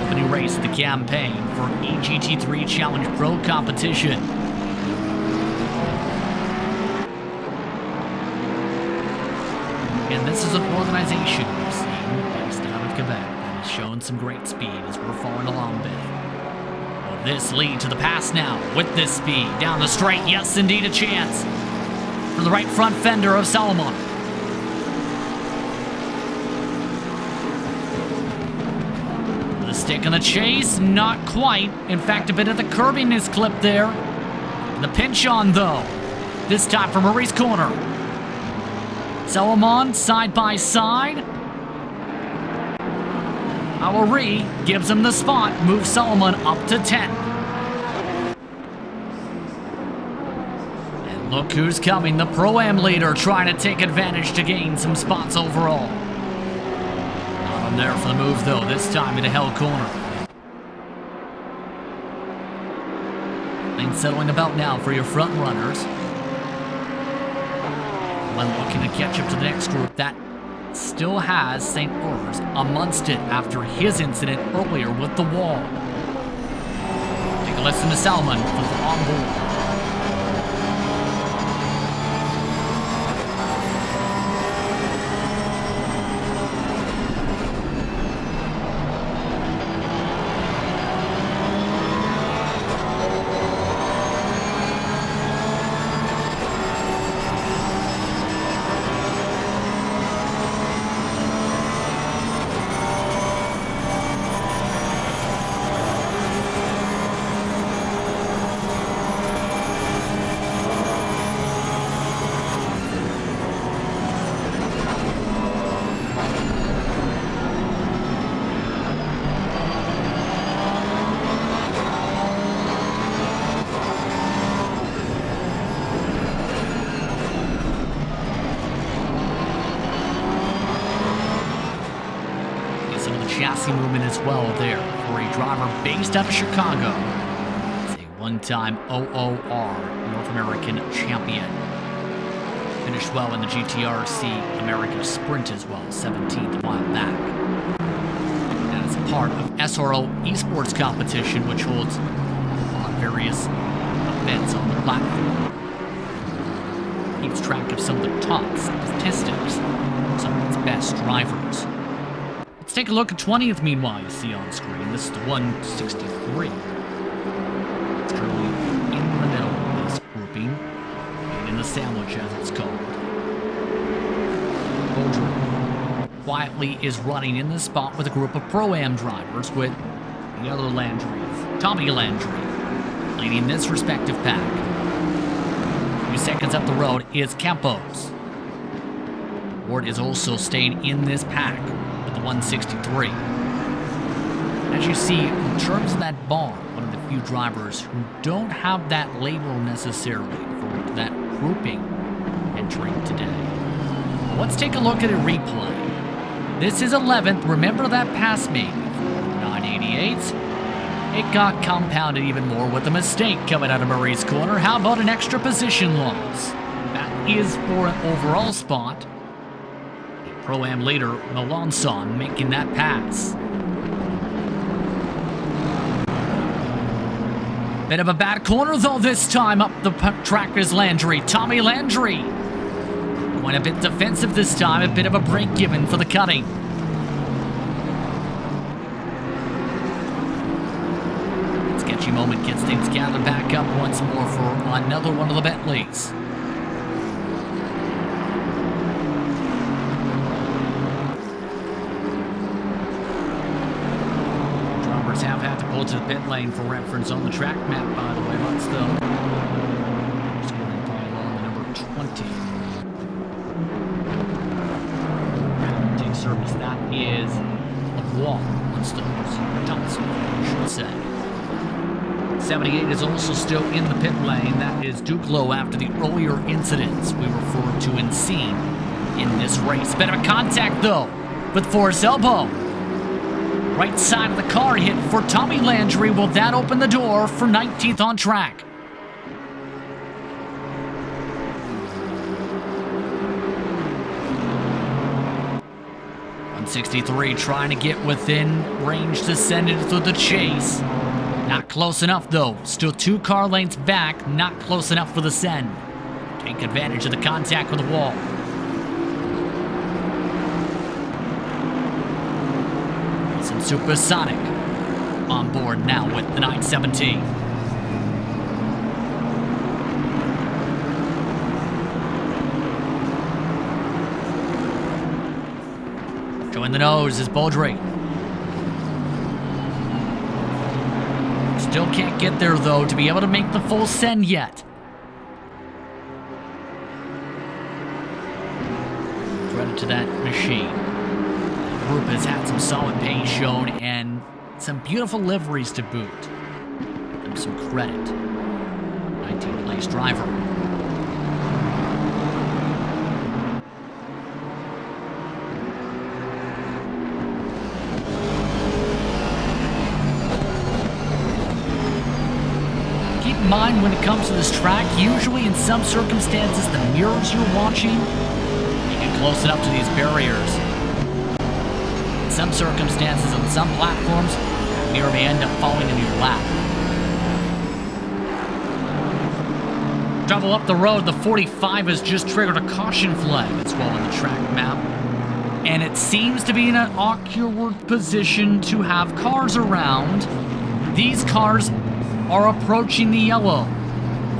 Opening race of the campaign for EGT3 Challenge Pro competition. And this is an organization we've seen based out of Quebec that has shown some great speed as we're following along with. Will this lead to the pass now with this speed? Down the straight, yes indeed a chance for the right front fender of Solomon. The stick in the chase, not quite. In fact, a bit of the curbing is clipped there. The pinch on though, this time from Murray's corner. Solomon side by side. Awari gives him the spot, moves Solomon up to 10. And Look who's coming, the Pro-Am leader trying to take advantage to gain some spots overall. Not on there for the move though, this time in a hell corner. Lane settling about now for your front runners. When looking to catch up to the next group that still has St. Urs amongst it after his incident earlier with the wall. Take a listen to Salmon for the on board. Chassis movement as well there for a driver based out of Chicago. He's a one-time OOR North American champion. Finished well in the GTRC America Sprint as well, 17th a while back. And as part of SRO esports competition, which holds on various events on the platform. Keeps track of some of the top statistics, some of its best drivers. Let's take a look at 20th, meanwhile, you see on screen. This is the 163. It's currently in the middle of this grouping, and in the sandwich, as it's called. Boldry quietly is running in this spot with a group of Pro-Am drivers with the other Landrys. Tommy Landry leading this respective pack. A few seconds up the road is Campos. Ward is also staying in this pack. 163. As you see, in terms of that bar, one of the few drivers who don't have that label necessarily for that grouping entering today. Let's take a look at a replay. This is 11th. Remember that pass made before 988. It got compounded even more with a mistake coming out of Murray's corner. How about an extra position loss? That is for an overall spot. Pro-Am leader Melanson making that pass. Bit of a bad corner though this time up the track is Landry. Tommy Landry. Going a bit defensive this time, a bit of a break given for the cutting. Sketchy moment gets things gathered back up once more for another one of the Bentleys. Have had to pull to the pit lane for reference on the track map, by the way, but still. Scoring pile on the number 20. Take service, that is Lavoie, Munsters, Thompson, I should say. 78 is also still in the pit lane. That is Duclos after the earlier incidents we referred to and seen in this race. Bit of a contact, though, with Forrest Elbow. Right side of the car hit for Tommy Landry. Will that open the door for 19th on track? .163 trying to get within range to send it through the chase. Not close enough though. Still 2 car lengths back. Not close enough for the send. Take advantage of the contact with the wall. Supersonic on board now with the 917. Join the nose is Baudry. Still can't get there though to be able to make the full send yet. Credit to that machine. Group has had some solid pace shown and some beautiful liveries to boot. Give them some credit. 19th place driver. in mind when it comes to this track. Usually in some circumstances, the mirrors you're watching, you get close enough to these barriers. In some circumstances, on some platforms, the mirror may end up falling into your lap. Travel up the road, the 45 has just triggered a caution flag as well on the track map. And it seems to be in an awkward position to have cars around. These cars are approaching the yellow.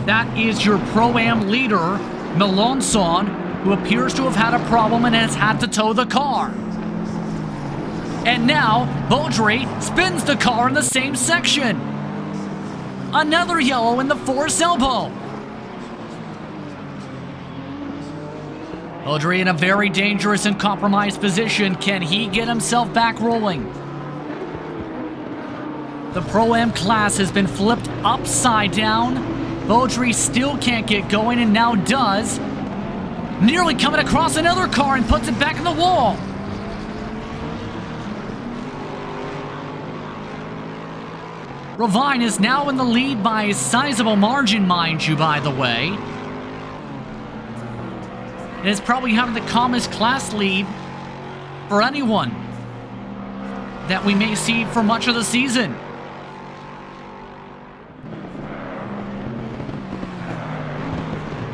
That is your Pro-Am leader, Melanson, who appears to have had a problem and has had to tow the car. And now, Baudry spins the car in the same section. Another yellow in the force elbow. Baudry in a very dangerous and compromised position. Can he get himself back rolling? The Pro-Am class has been flipped upside down. Baudry still can't get going and now does. Nearly coming across another car and puts it back in the wall. Ravine is now in the lead by a sizable margin, mind you, by the way. And is probably having the calmest class lead for anyone that we may see for much of the season.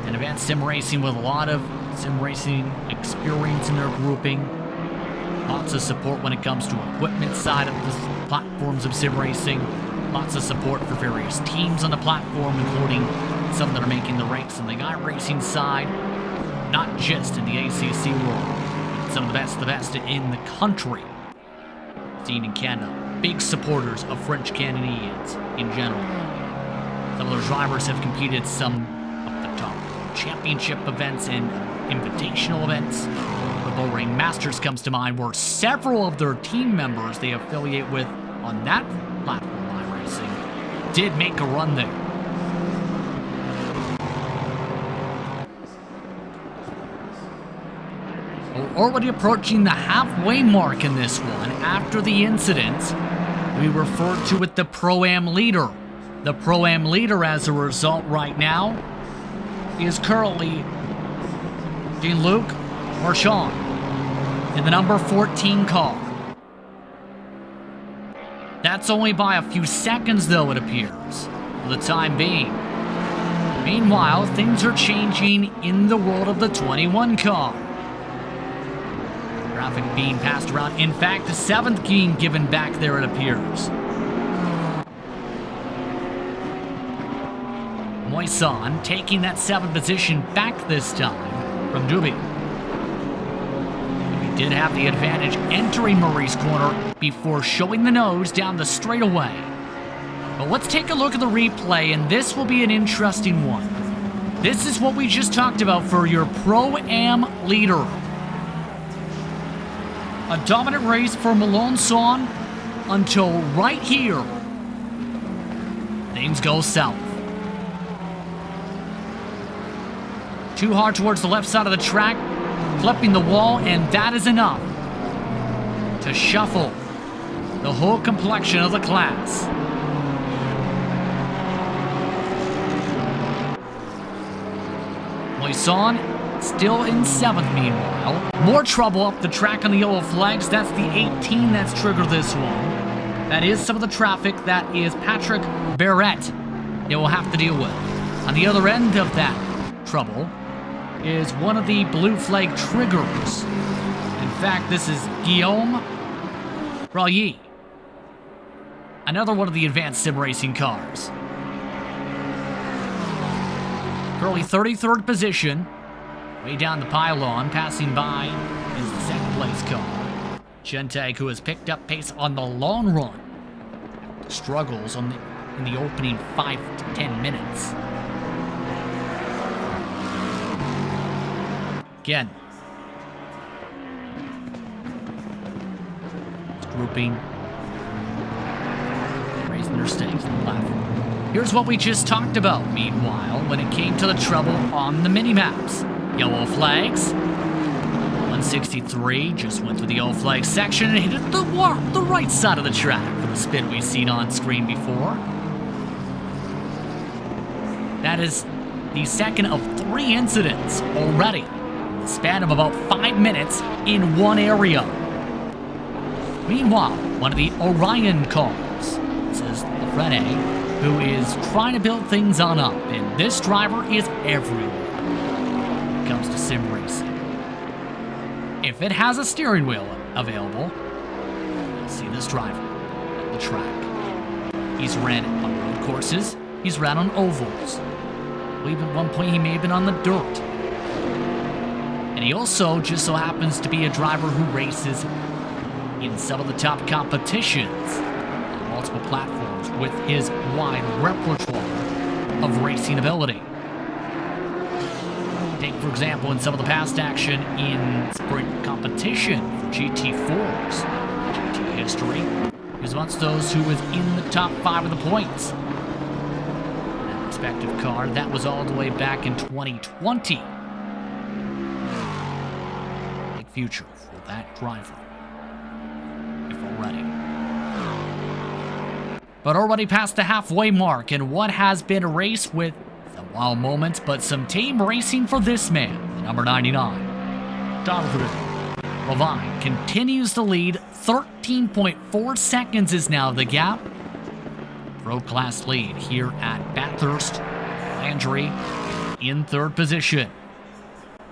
And advanced sim racing with a lot of sim racing experience in their grouping. Lots of support when it comes to equipment side of the platforms of sim racing. Lots of support for various teams on the platform, including some that are making the ranks on the iRacing side. Not just in the ACC world, but some of the best in the country. Seen in Canada. Big supporters of French Canadians in general. Some of their drivers have competed some of the top championship events and invitational events. The Bullring Masters comes to mind, where several of their team members they affiliate with on that platform iRacing did make a run there. We're already approaching the halfway mark in this one. After the incident, we refer to it the Pro-Am leader. The Pro-Am leader, as a result, right now, is currently Jean-Luc Marchand in the number 14 car. That's only by a few seconds, though, it appears, for the time being. Meanwhile, things are changing in the world of the 21 car. Traffic being passed around. In fact, the 7th being given back there, it appears. Moisson taking that 7th position back this time from Duby. He did have the advantage entering Murray's corner before showing the nose down the straightaway. But let's take a look at the replay, and this will be an interesting one. This is what we just talked about for your Pro-Am leader. A dominant race for Melanson until right here. Things go south. Too hard towards the left side of the track, flipping the wall, and that is enough to shuffle the whole complexion of the class. Moisson still in 7th, meanwhile. More trouble up the track on the yellow flags. That's the 18 that's triggered this one. That is some of the traffic that is Patrick Barrett they will have to deal with. On the other end of that trouble is one of the blue flag triggers. In fact, this is Guillaume Rallier, another one of the advanced sim racing cars. Currently 33rd position. Way down the pylon, passing by is the 2nd place car. Shentag, who has picked up pace on the long run, struggles in the opening 5 to 10 minutes. Again, grouping, raising their stakes on the platform. Here's what we just talked about, meanwhile, when it came to the trouble on the mini-maps. Yellow flags. 163 just went through the yellow flag section and hit it the right side of the track for the spin we've seen on screen before. That is the second of 3 incidents already in the span of about 5 minutes in one area. Meanwhile, one of the Orion cars, this is Lafrene, who is trying to build things on up, and this driver is everywhere when it comes to sim racing. If it has a steering wheel available, you'll see this driver at the track. He's ran on road courses, he's ran on ovals. I believe at one point he may have been on the dirt. And he also just so happens to be a driver who races in some of the top competitions on multiple platforms with his wide repertoire of racing ability. Take, for example, in some of the past action in sprint competition for GT4's GT history. He was amongst those who was in the top 5 of the points. That respective car, that was all the way back in 2020. Big future for that driver, if already. But already past the halfway mark in what has been a race with some wild moments, but some tame racing for this man, the number 99. Jonathan Levine continues to lead. 13.4 seconds is now the gap. Pro class lead here at Bathurst. Landry in 3rd position.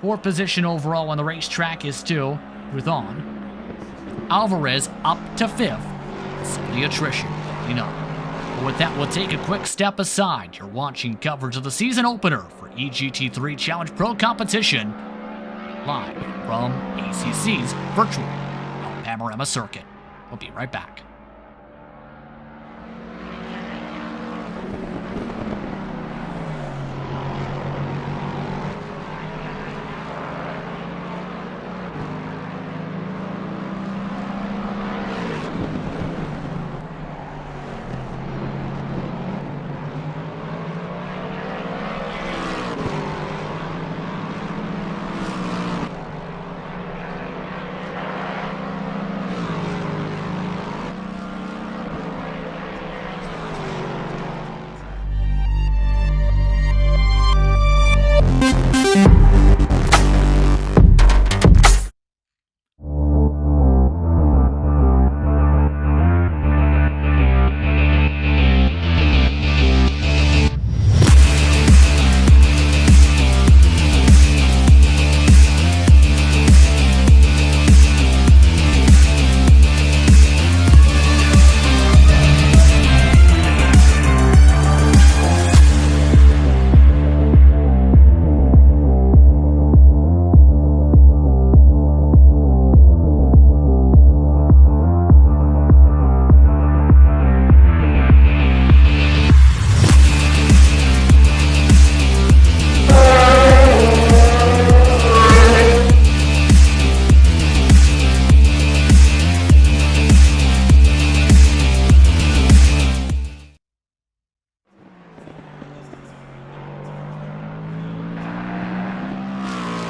4th position overall on the racetrack is still Ruthon. Alvarez up to 5th. So the attrition, But with that, we'll take a quick step aside. You're watching coverage of the season opener for EGT3 Challenge Pro competition, live from ACC's virtual Panorama circuit. We'll be right back.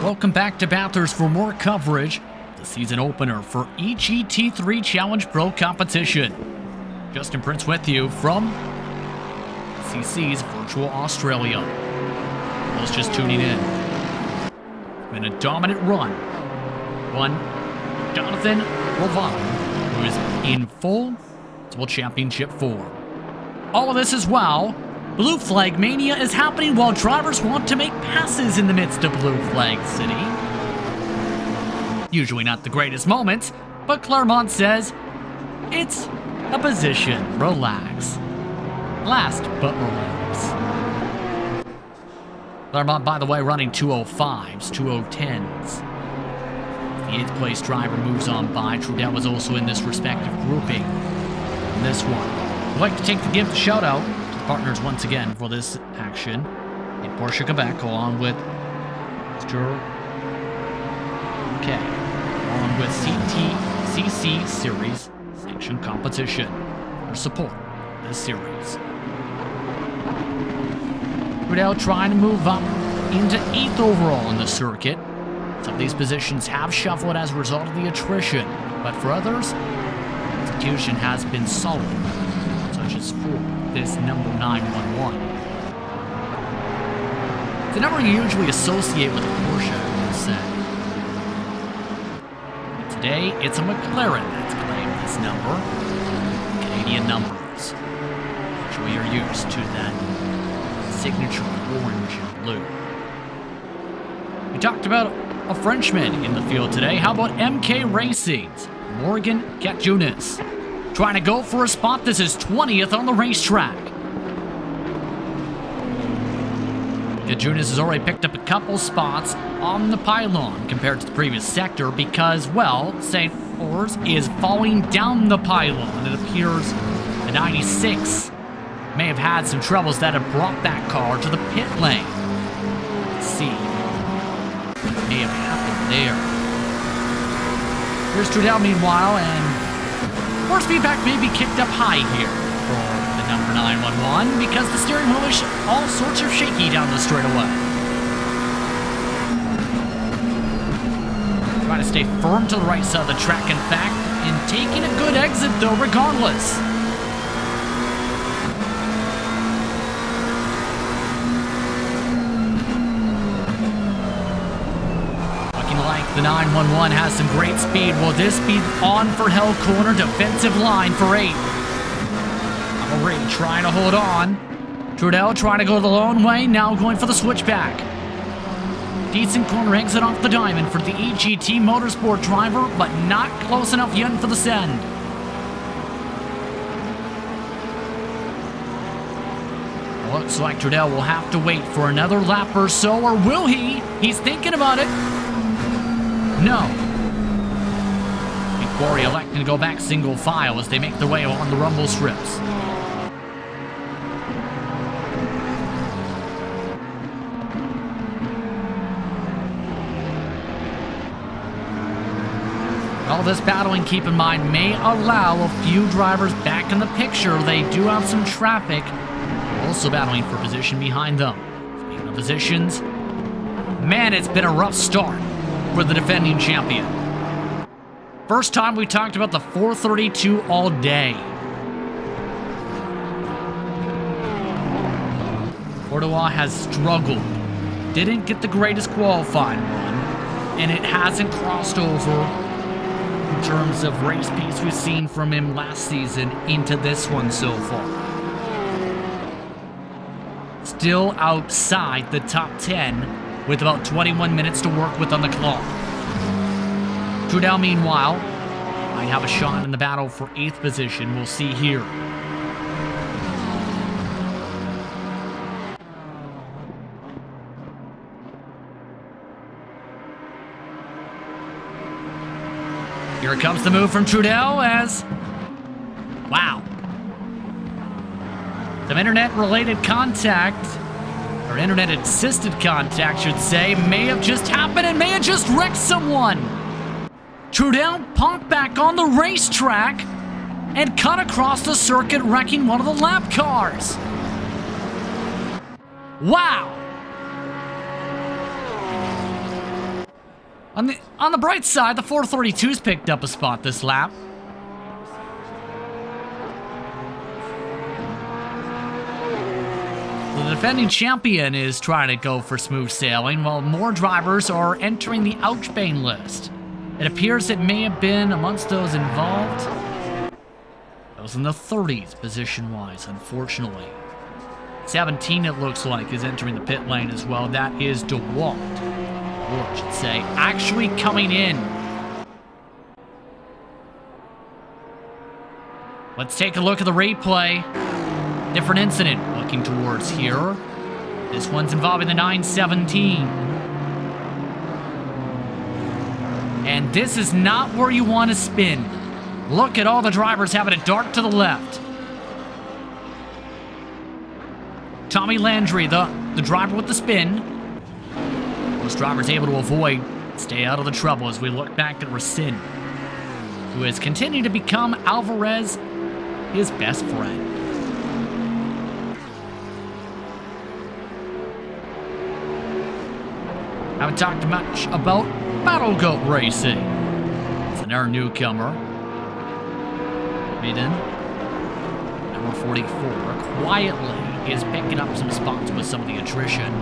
Welcome back to Bathurst for more coverage, the season opener for EGT3 Challenge Pro competition. Justin Prince with you from CC's virtual Australia. Those just tuning in. Been a dominant run. One, Jonathan Levine, who is in full World Championship form. All of this as well. Blue Flag Mania is happening while drivers want to make passes in the midst of Blue Flag City. Usually not the greatest moments, but Claremont says, it's a position, relax. Last but relax. Claremont, by the way, running 205s, 210s. The 8th place driver moves on by. Trudell was also in this respective grouping. In this one, I'd like to give the shout out partners once again for this action in Porsche Quebec, along with along with CC Series Sanctioned Competition for support this series. Trudell trying to move up into 8th overall in the circuit. Some of these positions have shuffled as a result of the attrition, but for others, execution has been solid, such as for this number 911. It's a number you usually associate with a Porsche, I will say. But today, it's a McLaren that's claimed this number. Canadian numbers. Usually you're used to that signature orange and blue. We talked about a Frenchman in the field today. How about MK Racing's Morgan Catunis? Trying to go for a spot. This is 20th on the racetrack. Catunis has already picked up a couple spots on the pylon compared to the previous sector because, well, St. Ors is falling down the pylon. It appears the 96 may have had some troubles that have brought that car to the pit lane. Let's see what may have happened there. Here's Trudell meanwhile, and force feedback may be kicked up high here for the number 911 because the steering wheel is all sorts of shaky down the straightaway. Trying to stay firm to the right side of the track, in fact, and taking a good exit though regardless. The 911 has some great speed. Will this be on for Hell Corner? Defensive line for 8. Already trying to hold on. Trudell trying to go the lone way, now going for the switchback. Decent corner exit off the diamond for the EGT Motorsport driver, but not close enough yet for the send. Looks like Trudell will have to wait for another lap or so, or will he? He's thinking about it. No. Quarry electing to go back single file as they make their way along the rumble strips. All this battling, keep in mind, may allow a few drivers back in the picture. They do have some traffic also battling for position behind them. Speaking of positions, man, it's been a rough start for the defending champion. First time we talked about the 432 all day. Cordoba has struggled. Didn't get the greatest qualifying run, and it hasn't crossed over in terms of race pace we've seen from him last season into this one so far. Still outside the top 10 with about 21 minutes to work with on the clock. Trudell, meanwhile, might have a shot in the battle for 8th position. We'll see here. Here comes the move from Trudell as... Wow. Some internet-related contact, or internet-assisted contact, should say, may have just happened and may have just wrecked someone. Trudell pumped back on the racetrack and cut across the circuit, wrecking one of the lap cars. Wow. On the bright side, the 432's picked up a spot this lap. The defending champion is trying to go for smooth sailing, while more drivers are entering the Ouchbane list. It appears it may have been amongst those involved. Those in the 30s position-wise, unfortunately. 17, it looks like, is entering the pit lane as well. That is DeWalt, or I should say, actually coming in. Let's take a look at the replay. Different incident looking towards here. This one's involving the 917. And this is not where you want to spin. Look at all the drivers having it dark to the left. Tommy Landry, the driver with the spin. Most drivers able to avoid, stay out of the trouble as we look back at Racine, who has continued to become Alvarez his best friend. Haven't talked much about Battle Goat Racing. It's another newcomer. Maiden, number 44, quietly is picking up some spots with some of the attrition.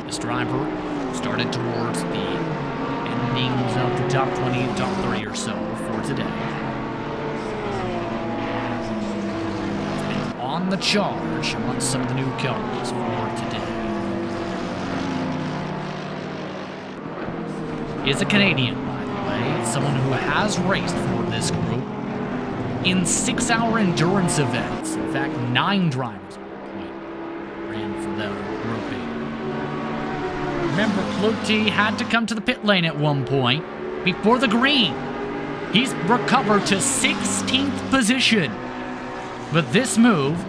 This driver started towards the endings of the top 20 and top 30 or so for today. And on the charge among some of the newcomers for today is a Canadian, by the way, someone who has raced for this group in 6-hour endurance events. In fact, 9 drivers ran for them grouping. Remember, Pluti had to come to the pit lane at one point before the green. He's recovered to 16th position. But this move,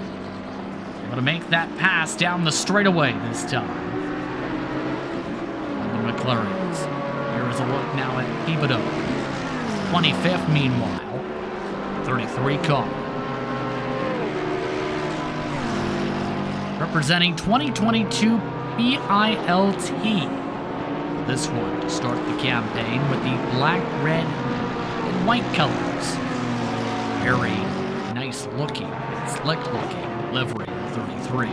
able to make that pass down the straightaway this time. On the McLarens. Here's a look now at Thibodeau. 25th, meanwhile. 33 car. Representing 2022 BILT. This one to start the campaign with the black, red, and white colors. Very nice looking, slick looking livery 33.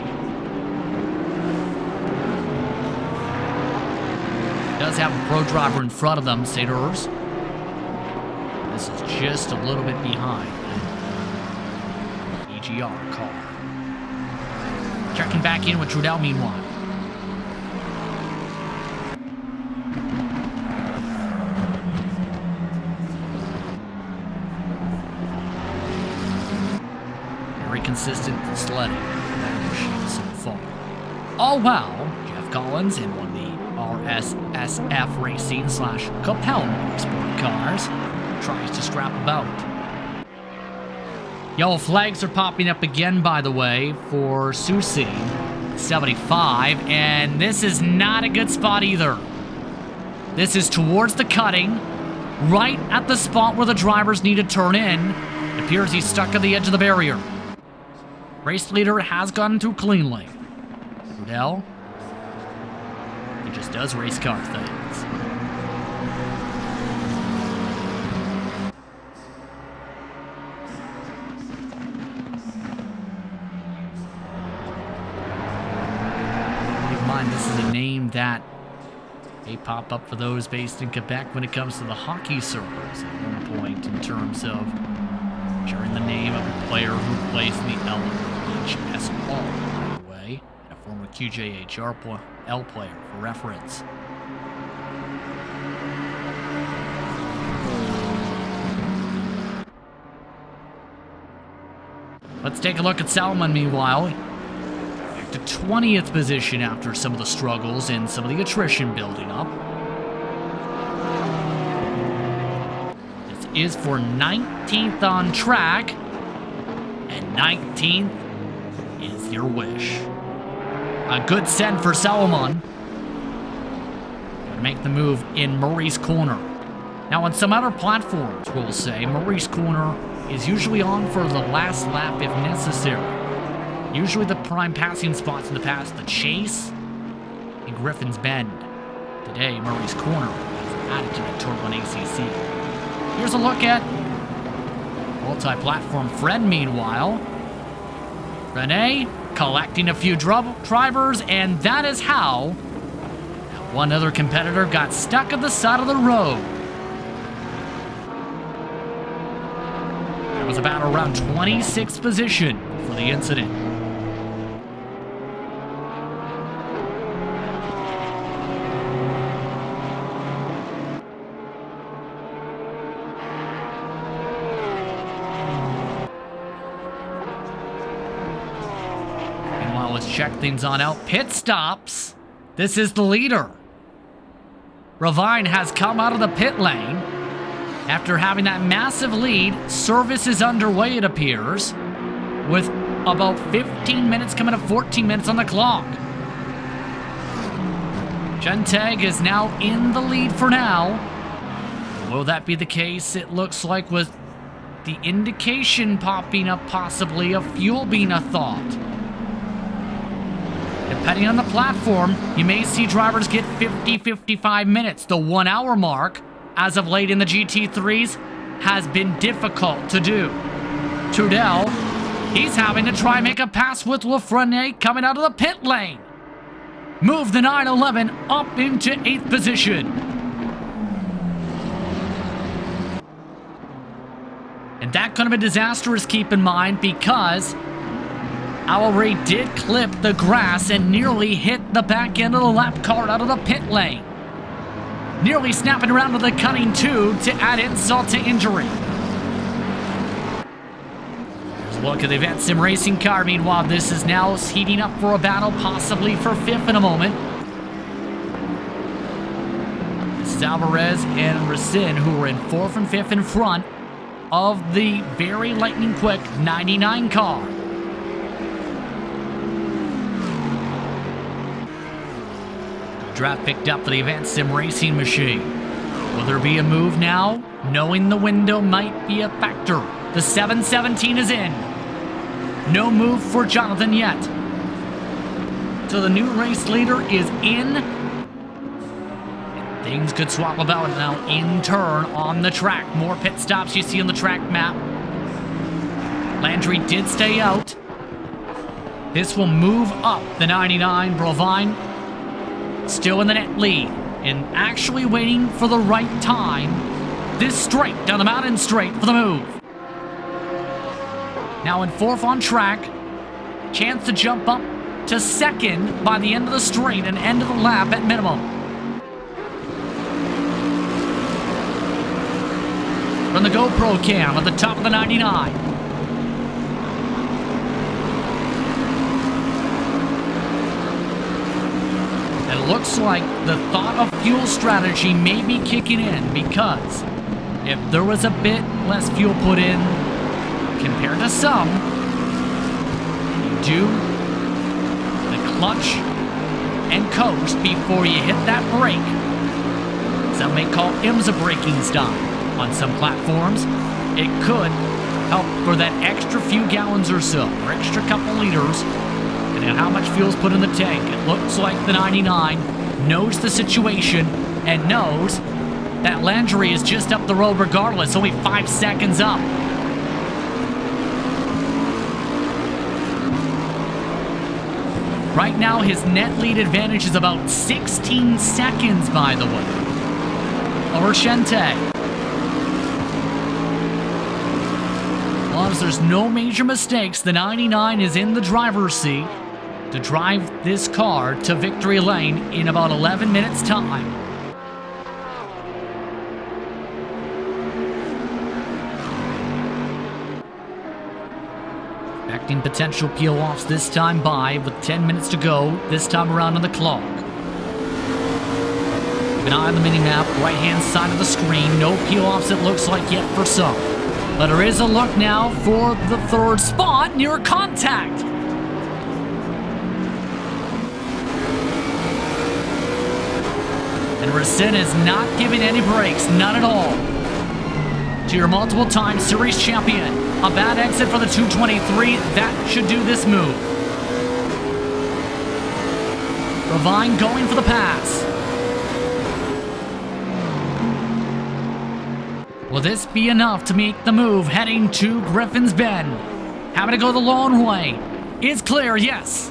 Does have a pro driver in front of them, Saders. This is just a little bit behind the EGR car. Checking back in with Trudell meanwhile. Very consistent sledding for that machine so far. All while Jeff Collins in one of the RSSF Racing / Capel Sport cars tries to scrap about. Yellow flags are popping up again, by the way, for Susi 75, and this is not a good spot either. This is towards the cutting, right at the spot where the drivers need to turn in. It appears he's stuck at the edge of the barrier. Race leader has gotten through cleanly. Trudell, he just does race car things. This is a name that may pop up for those based in Quebec when it comes to the hockey circles at one point in terms of sharing the name of a player who plays in the LHSL, by the way, and a former QJHRL player for reference. Let's take a look at Salmon meanwhile. To 20th position after some of the struggles and some of the attrition building up. This is for 19th on track, and 19th is your wish. A good send for Salomon. Make the move in Murray's Corner. Now on some other platforms, we'll say, Murray's Corner is usually on for the last lap if necessary. Usually the prime passing spots in the past, the Chase and Griffin's Bend. Today, Murray's Corner is added to the Tour 1 ACC. Here's a look at multi-platform Fred meanwhile. Rene collecting a few drivers, and that is how one other competitor got stuck at the side of the road. It was about around 26th position for the incident. Let's check things on out. Pit stops. This is the leader. Ravine has come out of the pit lane. After having that massive lead, service is underway, it appears, with about 15 minutes coming to 14 minutes on the clock. Gentag is now in the lead for now. Will that be the case? It looks like with the indication popping up possibly of fuel being a thought. Depending on the platform, you may see drivers get 50-55 minutes. The 1 hour mark, as of late in the GT3s, has been difficult to do. Trudell, he's having to try and make a pass with Lafreniere coming out of the pit lane. move the 911 up into 8th position. And that could have been disastrous, keep in mind, because Ray did clip the grass and nearly hit the back end of the lap car out of the pit lane. Nearly snapping around with the cutting tube to add insult to injury. There's a look at the Event Sim racing car. Meanwhile, this is now heating up for a battle, possibly for 5th in a moment. This is Alvarez and Racine, who are in 4th and 5th in front of the very lightning quick 99 car. Draft picked up for the Event Sim racing machine. Will there be a move now? Knowing the window might be a factor. The 717 is in. No move for Jonathan yet. So the new race leader is in. And things could swap about now in turn on the track. More pit stops you see on the track map. Landry did stay out. This will move up the 99. Brovine still in the net lead, and actually waiting for the right time. This straight down the mountain straight for the move. Now in 4th on track. Chance to jump up to 2nd by the end of the straight and end of the lap at minimum. From the GoPro cam at the top of the 99. Looks like the thought of fuel strategy may be kicking in, because if there was a bit less fuel put in compared to some, you do the clutch and coast before you hit that brake. Some may call IMSA braking style on some platforms. It could help for that extra few gallons or so, or extra couple liters, and how much fuel's put in the tank. It looks like the 99 knows the situation and knows that Landry is just up the road regardless, only 5 seconds up. Right now, his net lead advantage is about 16 seconds, by the way, over Shente. As long as there's no major mistakes, the 99 is in the driver's seat to drive this car to victory lane in about 11 minutes' time. Expecting potential peel-offs this time by, with 10 minutes to go, this time around on the clock. Keep an eye on the mini-map, right-hand side of the screen. No peel-offs it looks like yet for some. But there is a look now for the 3rd spot near contact. And Racine is not giving any breaks, none at all. To your multiple-time series champion, a bad exit for the 223, that should do this move. Ravine going for the pass. Will this be enough to make the move heading to Griffin's Bend? Having to go the long way. Is clear, yes.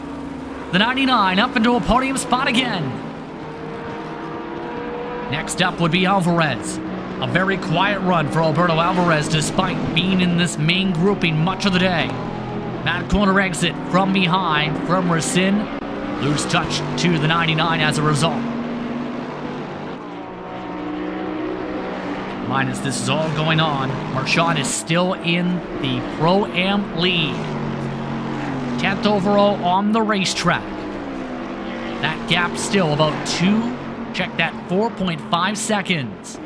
The 99 up into a podium spot again. Next up would be Alvarez. A very quiet run for Alberto Alvarez despite being in this main grouping much of the day. Mad corner exit from behind from Racine. Lose touch to the 99 as a result. Minus this is all going on, Marchand is still in the Pro-Am lead. 10th overall on the racetrack. That gap still about 4.5 seconds.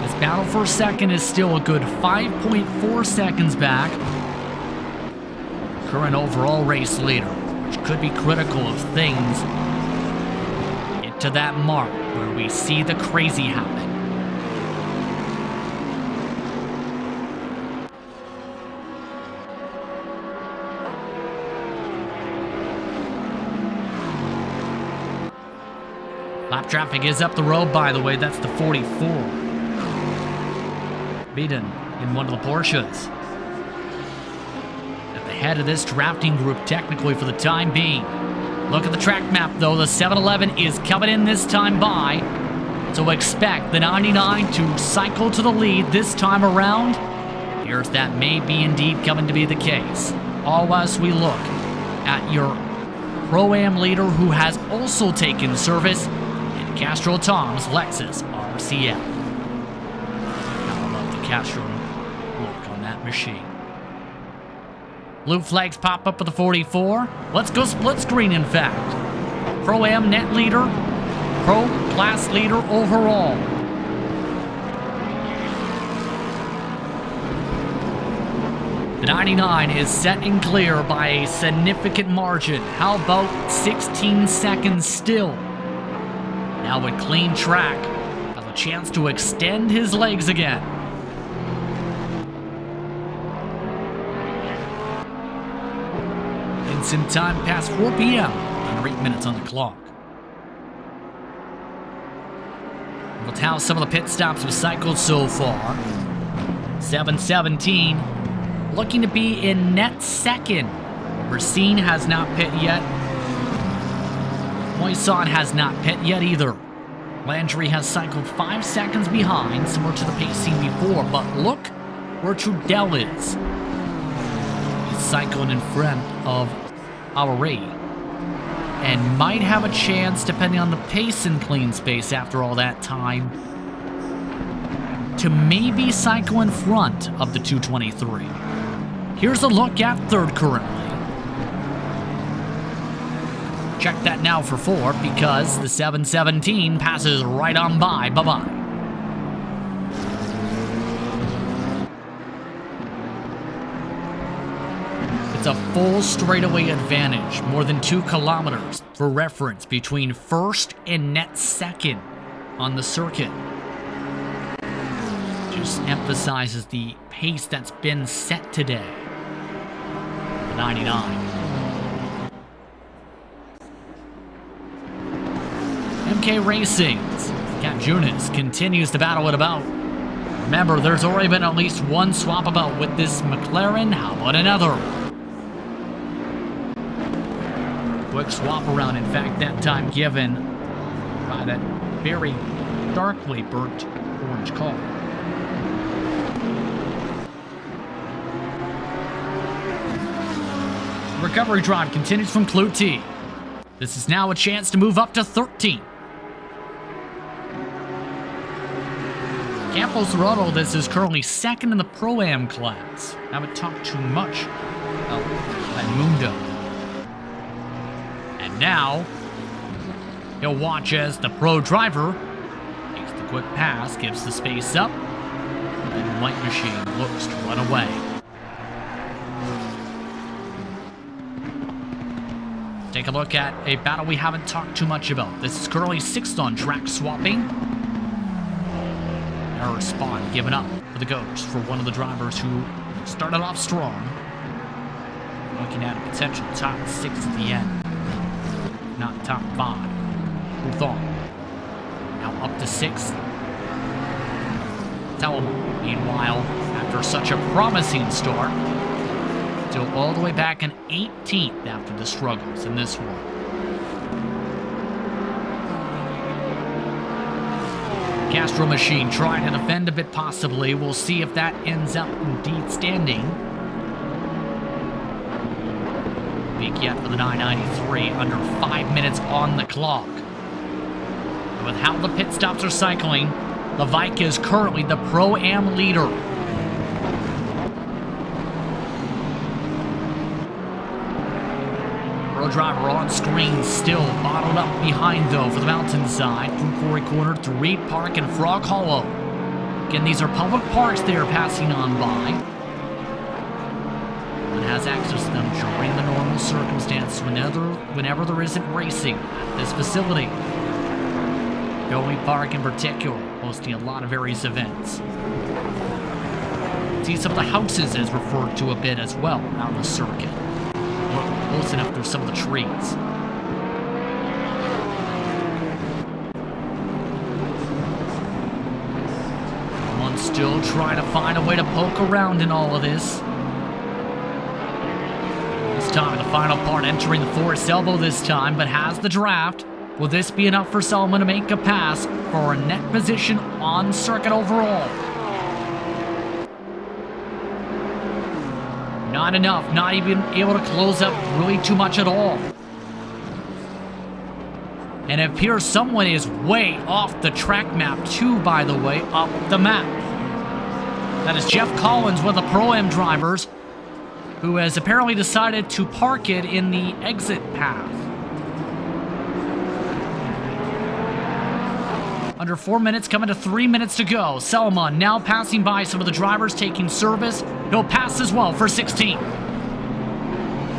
This battle for second is still a good 5.4 seconds back. Current overall race leader, which could be critical of things get to that mark where we see the crazy happen. Lap traffic is up the road, by the way. That's the 44. Beaten in one of the Porsches. ahead of this drafting group technically for the time being. Look at the track map though, the 7-Eleven is coming in this time by. So expect the 99 to cycle to the lead this time around. Here's that may be indeed coming to be the case. All as we look at your Pro-Am leader who has also taken service in Castro Tom's Lexus RCF. I love the Castro look on that machine. Blue flags pop up with the 44. Let's go split screen, in fact. Pro-Am net leader, Pro class leader overall. The 99 is set and clear by a significant margin. How about 16 seconds still? Now with clean track, has a chance to extend his legs again. It's in time past 4 p.m. Under 8 minutes on the clock. We'll tell some of the pit stops have cycled so far. 717 looking to be in net second. Racine has not pit yet. Moisson has not pit yet either. Landry has cycled 5 seconds behind, similar to the pace seen before, but look where Trudell is. He's cycling in front of Auray and might have a chance, depending on the pace in clean space after all that time, to maybe cycle in front of the 223. Here's a look at third currently. Check that now for fourth because the 717 passes right on by. Bye-bye. It's a full straightaway advantage, more than 2 kilometers for reference between first and net second on the circuit. Just emphasizes the pace that's been set today. The 99. MK Racing's Cat Junis continues to battle it about. Remember, there's already been at least one swap about with this McLaren. How about another? Quick swap around, in fact, that time given by that very darkly burnt orange car. Recovery drive continues from Clute. This is now a chance to move up to 13. Campos Roto, this is currently second in the Pro-Am class. Haven't talked too much about Mundo. And now, he'll watch as the Pro driver makes the quick pass, gives the space up, and the white machine looks to run away. Take a look at a battle we haven't talked too much about. This is currently 6th on track swapping. Error spot given up for the Ghost for one of the drivers who started off strong. Looking at a potential top 6 at the end. Not top 5. Who thought? Now up to 6th. Talbot, meanwhile, after such a promising start, still all the way back in 18th after the struggles in this one. Castro machine trying to defend a bit possibly. We'll see if that ends up indeed standing. Big yet for the 993, under 5 minutes on the clock. And with how the pit stops are cycling, the Vike is currently the Pro-Am leader. Driver on screen, still bottled up behind though for the mountainside through Quarry Corner to Reed Park and Frog Hollow. Again, these are public parks they are passing on by and has access to them during the normal circumstance whenever there isn't racing at this facility. Goey Park in particular, hosting a lot of various events. See some of the houses as referred to a bit as well on the circuit. Close enough through some of the trees. One still trying to find a way to poke around in all of this. First time in the final part entering the forest elbow this time, but has the draft. Will this be enough for Solomon to make a pass for a net position on circuit overall? Not enough, not even able to close up really too much at all. And it appears someone is way off the track map too, by the way, up the map. That is Jeff Collins, one of the Pro-Am drivers, who has apparently decided to park it in the exit path. Under 4 minutes, coming to 3 minutes to go. Solomon now passing by some of the drivers taking service. He'll pass as well for 16.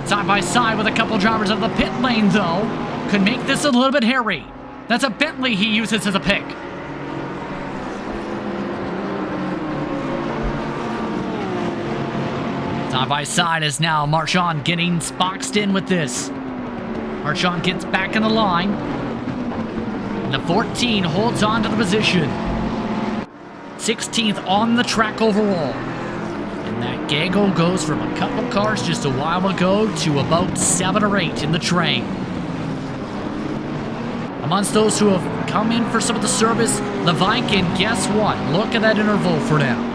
Side by side with a couple drivers of the pit lane, though. Could make this a little bit hairy. That's a Bentley he uses as a pick. Side by side is now Marchand getting boxed in with this. Marchand gets back in the line. And the 14 holds on to the position. 16th on the track overall. And that gaggle goes from a couple cars just a while ago to about 7 or 8 in the train. Amongst those who have come in for some of the service, Levike, and guess what? Look at that interval for now.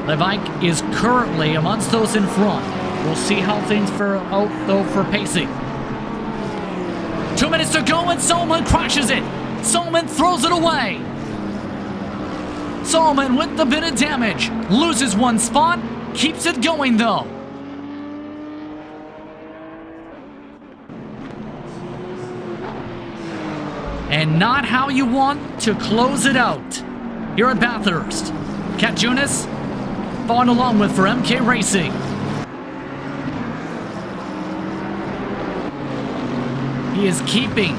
Levike is currently amongst those in front. We'll see how things fare out, though, for pacing. 2 minutes to go, and Solomon crashes it. Solomon throws it away. Solomon with the bit of damage. Loses one spot, keeps it going, though. And not how you want to close it out here at Bathurst. Katjunis following along with for MK Racing. He is keeping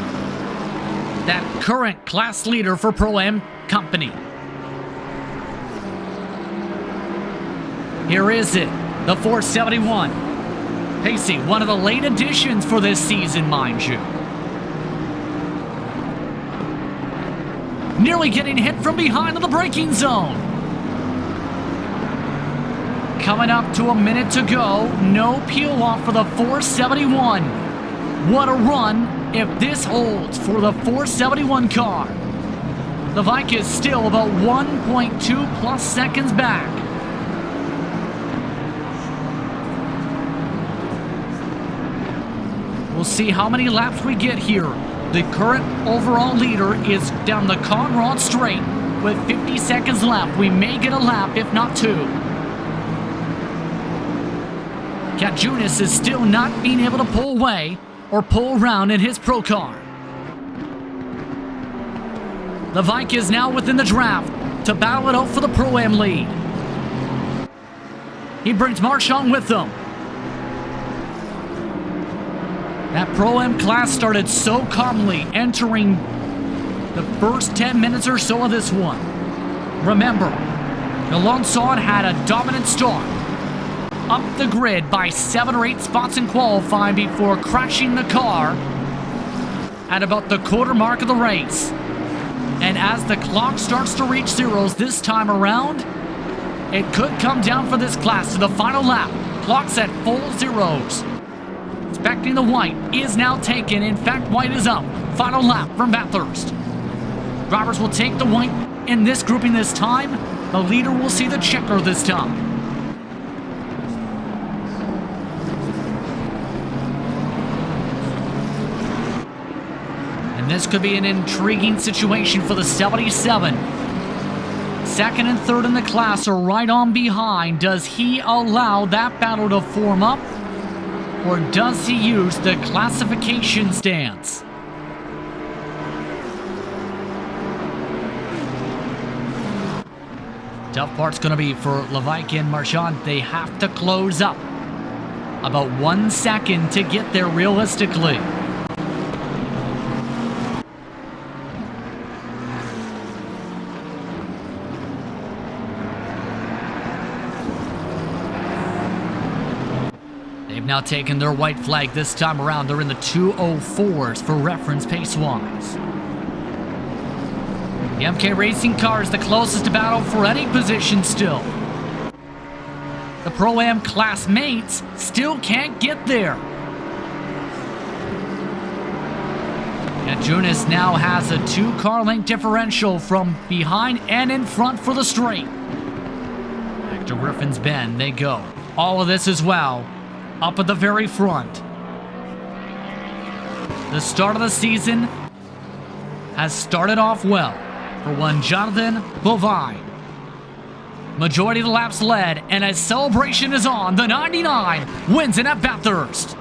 that current class leader for Pro-Am company. Here is it, the 471. Pacey, one of the late additions for this season, mind you. Nearly getting hit from behind in the braking zone. Coming up to a minute to go. No peel off for the 471. What a run if this holds for the 471 car. Levike is still about 1.2 plus seconds back. We'll see how many laps we get here. The current overall leader is down the Conrad straight with 50 seconds left. We may get a lap, if not 2. Katjunis is still not being able to pull away or pull around in his pro car. Levike is now within the draft to battle it out for the Pro-Am lead. He brings Marchand with them. That Pro-Am class started so calmly, entering the first 10 minutes or so of this one. Remember, Alonso had a dominant start. Up the grid by 7 or 8 spots in qualifying before crashing the car at about the quarter mark of the race. And as the clock starts to reach zeros this time around, it could come down for this class to the final lap. Clock's at full zeros. Expecting the white is now taken. In fact, white is up. Final lap from Bathurst. Drivers will take the white in this grouping this time. The leader will see the checker this time. And this could be an intriguing situation for the 77. Second and third in the class are right on behind. Does he allow that battle to form up? Or does he use the classification stance? Tough part's going to be for Levike and Marchand. They have to close up about 1 second to get there realistically. Now taking their white flag this time around. They're in the 204s for reference pace-wise. The MK Racing car is the closest to battle for any position still. The Pro-Am classmates still can't get there. And Junis now has a 2-car length differential from behind and in front for the straight. Back to Griffin's Bend they go. All of this as well, up at the very front. The start of the season has started off well for one Jonathan Bovine. Majority of the laps led, and as celebration is on, the 99 wins it at Bathurst.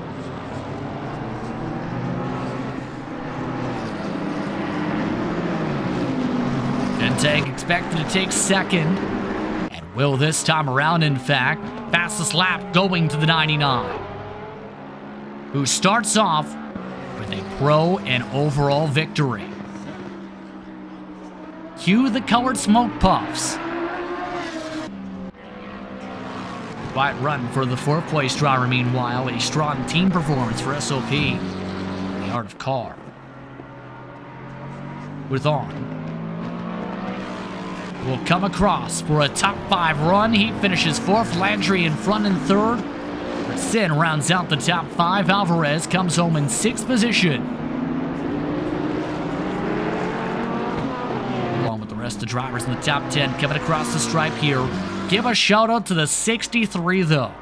Denteg expected to take second, and will this time around, in fact. Fastest lap going to the 99, who starts off with a pro and overall victory. Cue the colored smoke puffs. Quiet run for the 4th place driver, meanwhile. A strong team performance for SOP, the art of car. With On, will come across for a top 5 run. He finishes 4th, Landry in front and 3rd. Sin rounds out the top 5. Alvarez comes home in 6th position. Along with the rest of the drivers in the top 10 coming across the stripe here. Give a shout out to the 63 though.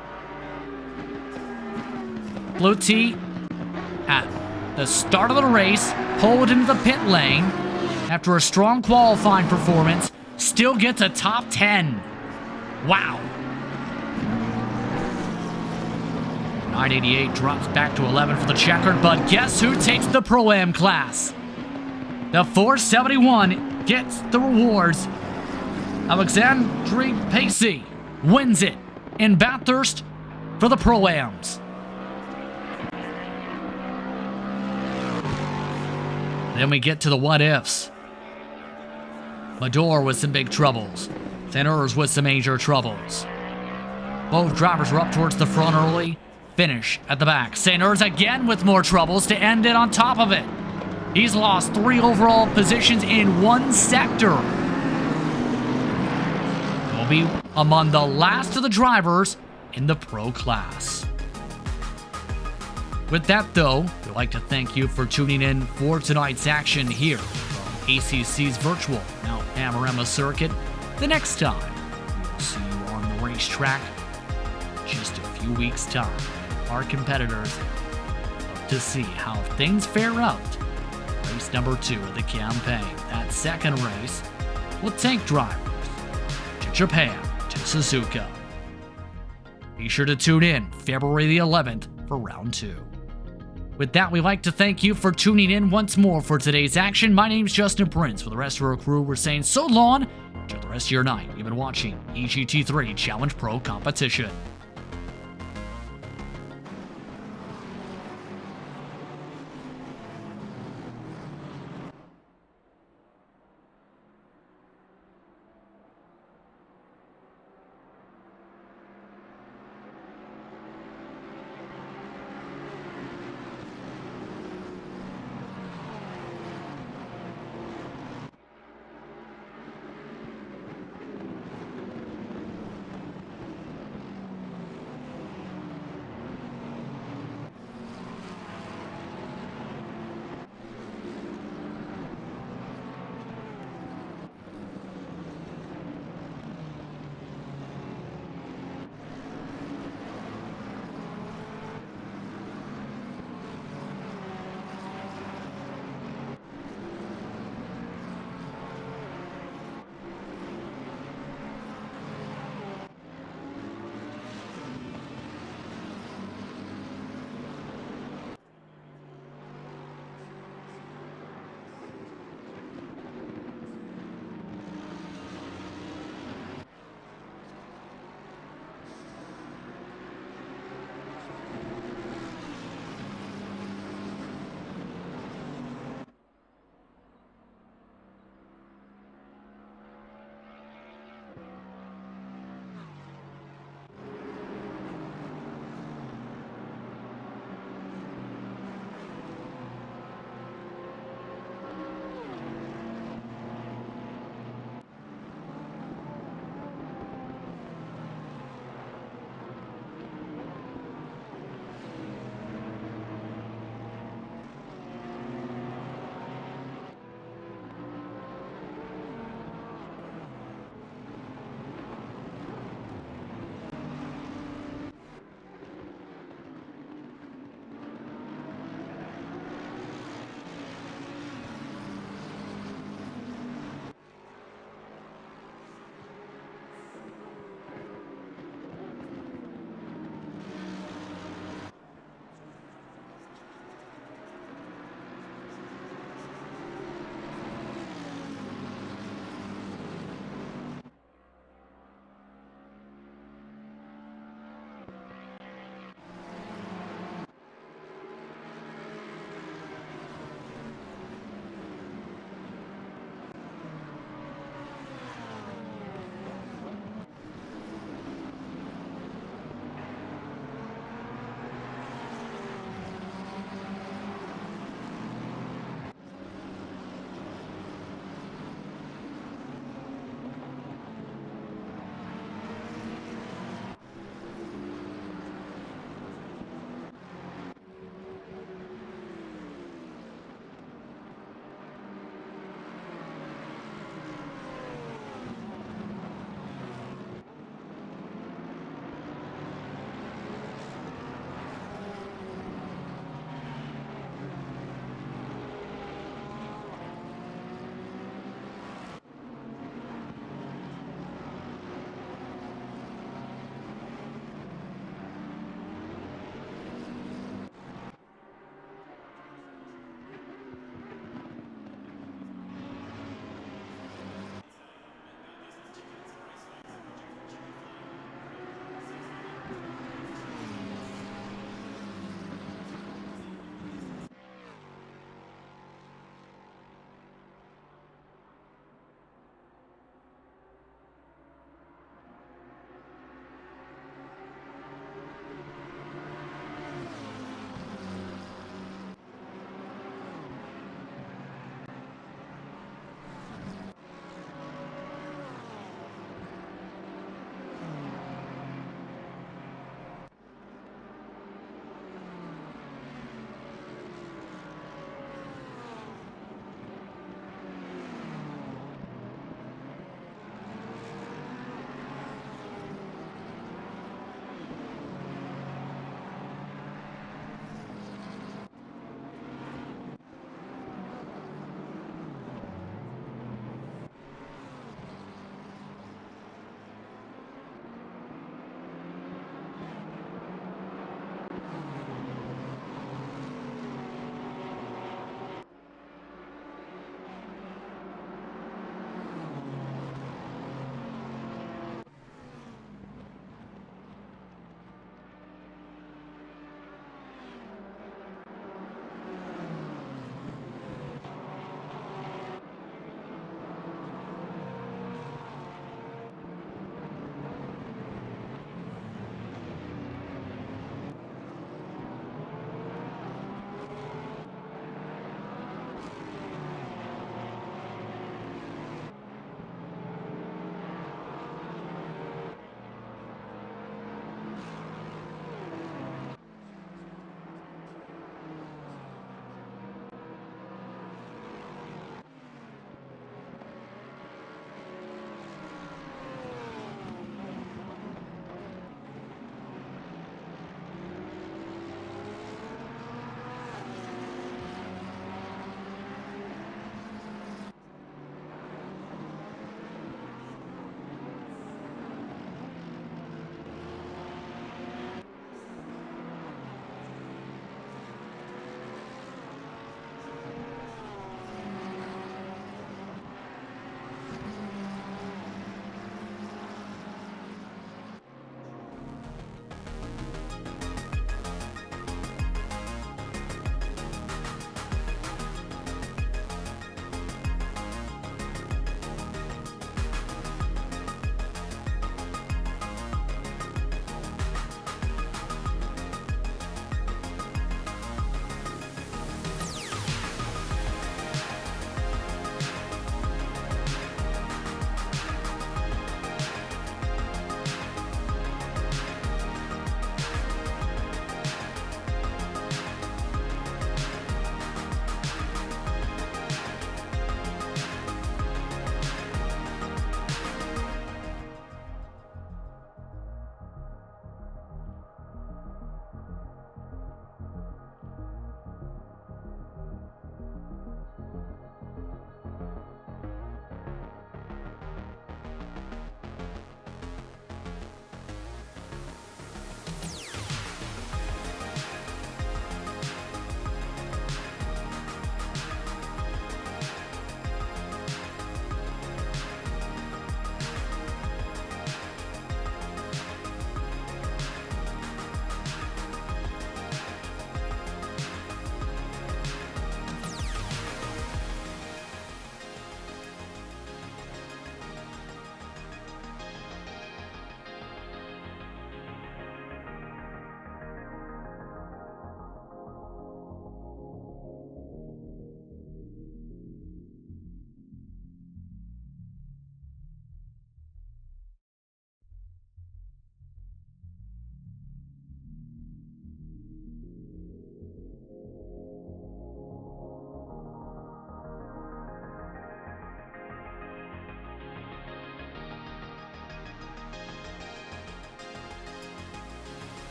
Blue T at the start of the race, pulled into the pit lane after a strong qualifying performance, still gets a top 10. Wow. 988 drops back to 11 for the checkered, but guess who takes the Pro-Am class? The 471 gets the rewards. Alexandre Pacey wins it in Bathurst for the Pro-Ams. Then we get to the what-ifs. Mador with some big troubles. St. with some major troubles. Both drivers were up towards the front early. Finish at the back. St. again with more troubles to end it on top of it. He's lost 3 overall positions in one sector. He'll be among the last of the drivers in the pro class. With that, though, we'd like to thank you for tuning in for tonight's action here from ACC's virtual Mount Panorama circuit. The next time, we'll see you on the racetrack in just a few weeks' time. Our competitors look to see how things fare out. Race number 2 of the campaign. That second race will take drivers to Japan to Suzuka. Be sure to tune in February the 11th for round 2. With that, we'd like to thank you for tuning in once more for today's action. My name's Justin Prince. For the rest of our crew, we're saying so long. Enjoy the rest of your night. You've been watching EGT3 Challenge Pro Competition.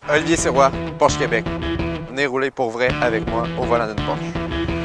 Olivier Sirois, Porsche Québec. Venez rouler pour vrai avec moi au volant d'une Porsche.